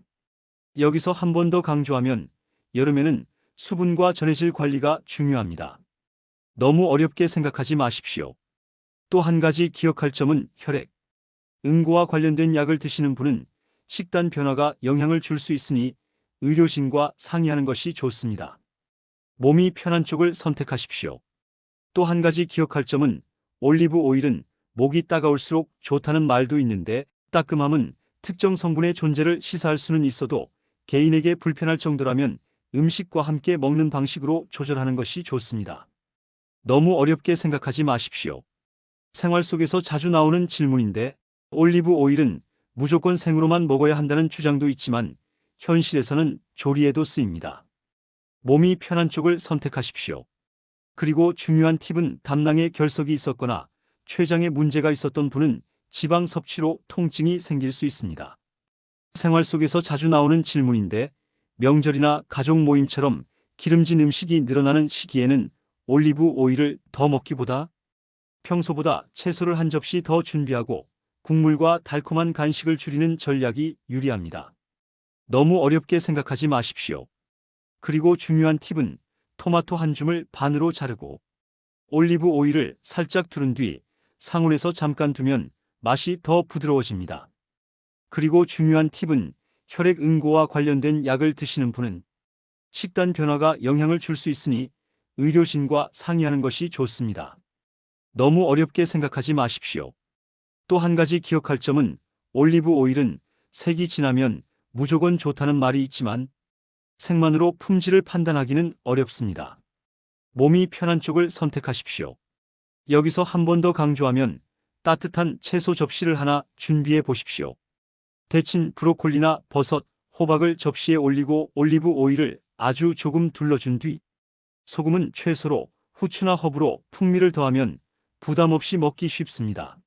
여기서 한 번 더 강조하면 여름에는 수분과 전해질 관리가 중요합니다. 너무 어렵게 생각하지 마십시오. 또 한 가지 기억할 점은 혈액, 응고와 관련된 약을 드시는 분은 식단 변화가 영향을 줄 수 있으니 의료진과 상의하는 것이 좋습니다. 몸이 편한 쪽을 선택하십시오. 또 한 가지 기억할 점은 올리브 오일은 목이 따가울수록 좋다는 말도 있는데 따끔함은 특정 성분의 존재를 시사할 수는 있어도 개인에게 불편할 정도라면 음식과 함께 먹는 방식으로 조절하는 것이 좋습니다. 너무 어렵게 생각하지 마십시오. 생활 속에서 자주 나오는 질문인데 올리브 오일은 무조건 생으로만 먹어야 한다는 주장도 있지만 현실에서는 조리에도 쓰입니다. 몸이 편한 쪽을 선택하십시오. 그리고 중요한 팁은 담낭에 결석이 있었거나 췌장에 문제가 있었던 분은 지방 섭취로 통증이 생길 수 있습니다. 생활 속에서 자주 나오는 질문인데 명절이나 가족 모임처럼 기름진 음식이 늘어나는 시기에는 올리브 오일을 더 먹기보다 평소보다 채소를 한 접시 더 준비하고 국물과 달콤한 간식을 줄이는 전략이 유리합니다. 너무 어렵게 생각하지 마십시오. 그리고 중요한 팁은 토마토 한 줌을 반으로 자르고 올리브 오일을 살짝 두른 뒤 상온에서 잠깐 두면 맛이 더 부드러워집니다. 그리고 중요한 팁은 혈액 응고와 관련된 약을 드시는 분은 식단 변화가 영향을 줄 수 있으니 의료진과 상의하는 것이 좋습니다. 너무 어렵게 생각하지 마십시오. 또 한 가지 기억할 점은 올리브 오일은 색이 진하면 무조건 좋다는 말이 있지만 색만으로 품질을 판단하기는 어렵습니다. 몸이 편한 쪽을 선택하십시오. 여기서 한 번 더 강조하면 따뜻한 채소 접시를 하나 준비해 보십시오. 데친 브로콜리나 버섯, 호박을 접시에 올리고 올리브 오일을 아주 조금 둘러준 뒤 소금은 최소로 후추나 허브로 풍미를 더하면 부담 없이 먹기 쉽습니다.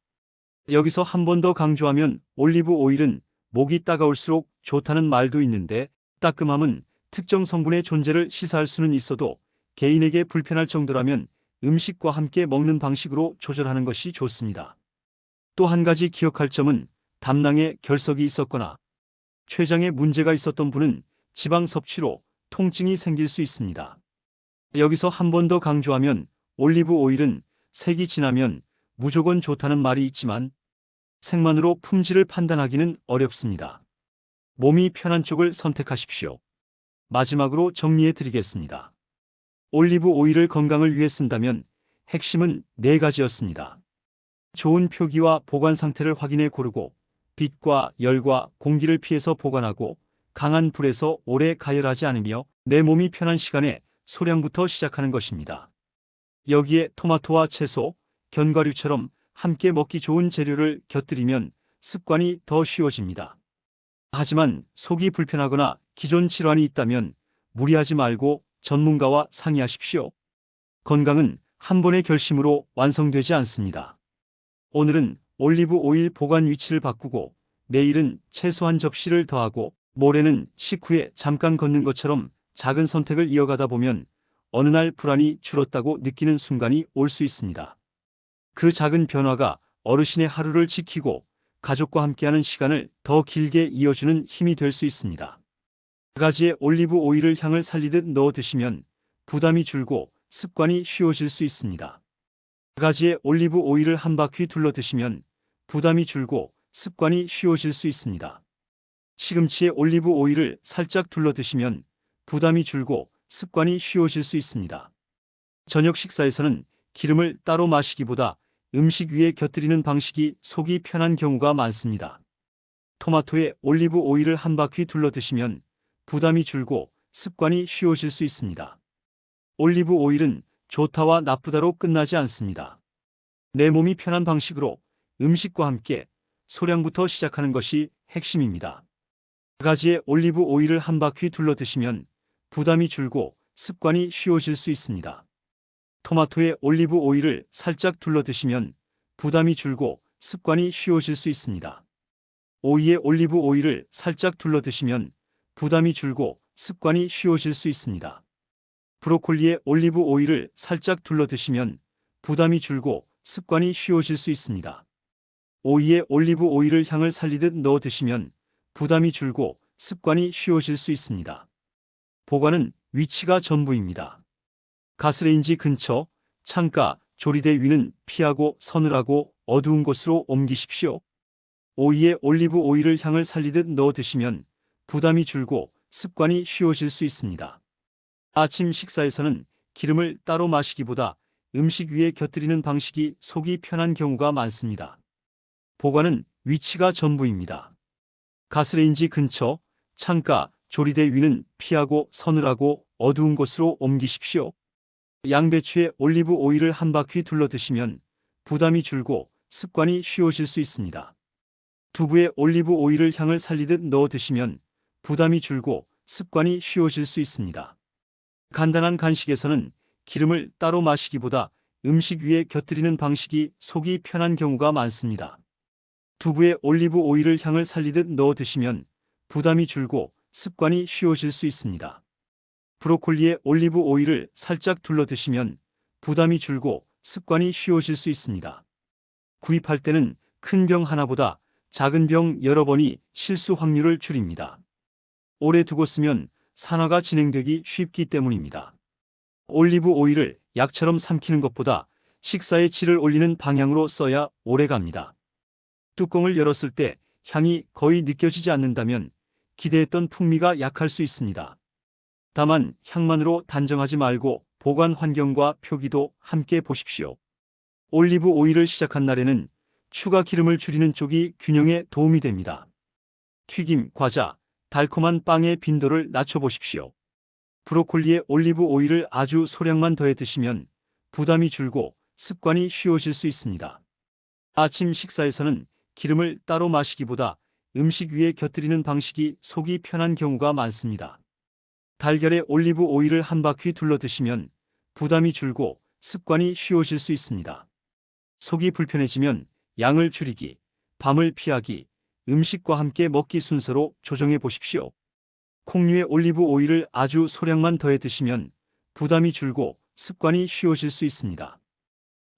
여기서 한 번 더 강조하면 올리브 오일은 목이 따가울수록 좋다는 말도 있는데 따끔함은 특정 성분의 존재를 시사할 수는 있어도 개인에게 불편할 정도라면 음식과 함께 먹는 방식으로 조절하는 것이 좋습니다. 또 한 가지 기억할 점은 담낭에 결석이 있었거나 췌장에 문제가 있었던 분은 지방 섭취로 통증이 생길 수 있습니다. 여기서 한 번 더 강조하면 올리브 오일은 색이 진하면 무조건 좋다는 말이 있지만 색만으로 품질을 판단하기는 어렵습니다. 몸이 편한 쪽을 선택하십시오. 마지막으로 정리해 드리겠습니다. 올리브 오일을 건강을 위해 쓴다면 핵심은 4가지였습니다. 좋은 표기와 보관 상태를 확인해 고르고 빛과 열과 공기를 피해서 보관하고 강한 불에서 오래 가열하지 않으며 내 몸이 편한 시간에 소량부터 시작하는 것입니다. 여기에 토마토와 채소, 견과류처럼 함께 먹기 좋은 재료를 곁들이면 습관이 더 쉬워집니다. 하지만 속이 불편하거나 기존 질환이 있다면 무리하지 말고 전문가와 상의하십시오. 건강은 한 번의 결심으로 완성되지 않습니다. 오늘은 올리브 오일 보관 위치를 바꾸고 내일은 채소 한 접시를 더하고 모레는 식후에 잠깐 걷는 것처럼 작은 선택을 이어가다 보면 어느 날 불안이 줄었다고 느끼는 순간이 올 수 있습니다. 그 작은 변화가 어르신의 하루를 지키고 가족과 함께하는 시간을 더 길게 이어주는 힘이 될 수 있습니다. 4가지의 올리브 오일을 향을 살리듯 넣어 드시면 부담이 줄고 습관이 쉬워질 수 있습니다. 4가지의 올리브 오일을 한 바퀴 둘러 드시면 부담이 줄고 습관이 쉬워질 수 있습니다. 시금치에 올리브 오일을 살짝 둘러 드시면 부담이 줄고 습관이 쉬워질 수 있습니다. 저녁 식사에서는 기름을 따로 마시기보다 음식 위에 곁들이는 방식이 속이 편한 경우가 많습니다. 토마토에 올리브 오일을 한 바퀴 둘러 드시면 부담이 줄고 습관이 쉬워질 수 있습니다. 올리브 오일은 좋다와 나쁘다로 끝나지 않습니다. 내 몸이 편한 방식으로 음식과 함께 소량부터 시작하는 것이 핵심입니다. 4가지의 올리브 오일을 한 바퀴 둘러 드시면 부담이 줄고 습관이 쉬워질 수 있습니다. 토마토에 올리브 오일을 살짝 둘러 드시면 부담이 줄고 습관이 쉬워질 수 있습니다. 오이에 올리브 오일을 살짝 둘러 드시면 부담이 줄고 습관이 쉬워질 수 있습니다. 브로콜리에 올리브 오일을 살짝 둘러 드시면 부담이 줄고 습관이 쉬워질 수 있습니다. 오이에 올리브 오일을 향을 살리듯 넣어 드시면 부담이 줄고 습관이 쉬워질 수 있습니다. 보관은 위치가 전부입니다. 가스레인지 근처, 창가, 조리대 위는 피하고 서늘하고 어두운 곳으로 옮기십시오. 오이에 올리브 오일을 향을 살리듯 넣어 드시면 부담이 줄고 습관이 쉬워질 수 있습니다. 아침 식사에서는 기름을 따로 마시기보다 음식 위에 곁들이는 방식이 속이 편한 경우가 많습니다. 보관은 위치가 전부입니다. 가스레인지 근처, 창가, 조리대 위는 피하고 서늘하고 어두운 곳으로 옮기십시오. 양배추에 올리브 오일을 한 바퀴 둘러 드시면 부담이 줄고 습관이 쉬워질 수 있습니다. 두부에 올리브 오일을 향을 살리듯 넣어 드시면 부담이 줄고 습관이 쉬워질 수 있습니다. 간단한 간식에서는 기름을 따로 마시기보다 음식 위에 곁들이는 방식이 속이 편한 경우가 많습니다. 두부에 올리브 오일을 향을 살리듯 넣어 드시면 부담이 줄고 습관이 쉬워질 수 있습니다. 브로콜리에 올리브 오일을 살짝 둘러 드시면 부담이 줄고 습관이 쉬워질 수 있습니다. 구입할 때는 큰 병 하나보다 작은 병 여러 번이 실수 확률을 줄입니다. 오래 두고 쓰면 산화가 진행되기 쉽기 때문입니다. 올리브 오일을 약처럼 삼키는 것보다 식사의 질을 올리는 방향으로 써야 오래 갑니다. 뚜껑을 열었을 때 향이 거의 느껴지지 않는다면 기대했던 풍미가 약할 수 있습니다. 다만 향만으로 단정하지 말고 보관 환경과 표기도 함께 보십시오. 올리브 오일을 시작한 날에는 추가 기름을 줄이는 쪽이 균형에 도움이 됩니다. 튀김, 과자, 달콤한 빵의 빈도를 낮춰보십시오. 브로콜리에 올리브 오일을 아주 소량만 더해 드시면 부담이 줄고 습관이 쉬워질 수 있습니다. 아침 식사에서는 기름을 따로 마시기보다 음식 위에 곁들이는 방식이 속이 편한 경우가 많습니다. 달걀에 올리브 오일을 한 바퀴 둘러 드시면 부담이 줄고 습관이 쉬워질 수 있습니다. 속이 불편해지면 양을 줄이기, 밤을 피하기, 음식과 함께 먹기 순서로 조정해 보십시오. 콩류에 올리브 오일을 아주 소량만 더해 드시면 부담이 줄고 습관이 쉬워질 수 있습니다.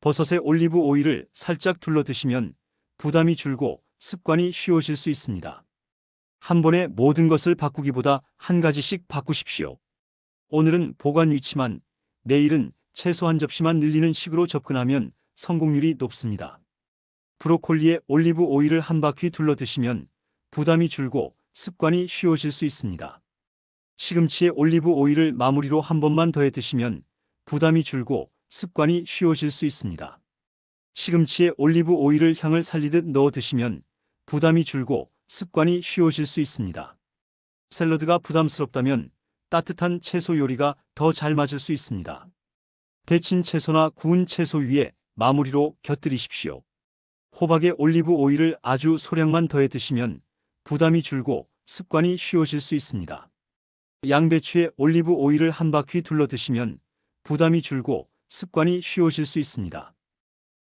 버섯에 올리브 오일을 살짝 둘러 드시면 부담이 줄고 습관이 쉬워질 수 있습니다. 한 번에 모든 것을 바꾸기보다 한 가지씩 바꾸십시오. 오늘은 보관 위치만, 내일은 채소 한 접시만 늘리는 식으로 접근하면 성공률이 높습니다. 브로콜리에 올리브 오일을 한 바퀴 둘러 드시면 부담이 줄고 습관이 쉬워질 수 있습니다. 시금치에 올리브 오일을 마무리로 한 번만 더해 드시면 부담이 줄고 습관이 쉬워질 수 있습니다. 시금치에 올리브 오일을 향을 살리듯 넣어 드시면 부담이 줄고 습관이 쉬워질 수 있습니다. 샐러드가 부담스럽다면 따뜻한 채소 요리가 더 잘 맞을 수 있습니다. 데친 채소나 구운 채소 위에 마무리로 곁들이십시오. 호박에 올리브 오일을 아주 소량만 더해 드시면 부담이 줄고 습관이 쉬워질 수 있습니다. 양배추에 올리브 오일을 한 바퀴 둘러 드시면 부담이 줄고 습관이 쉬워질 수 있습니다.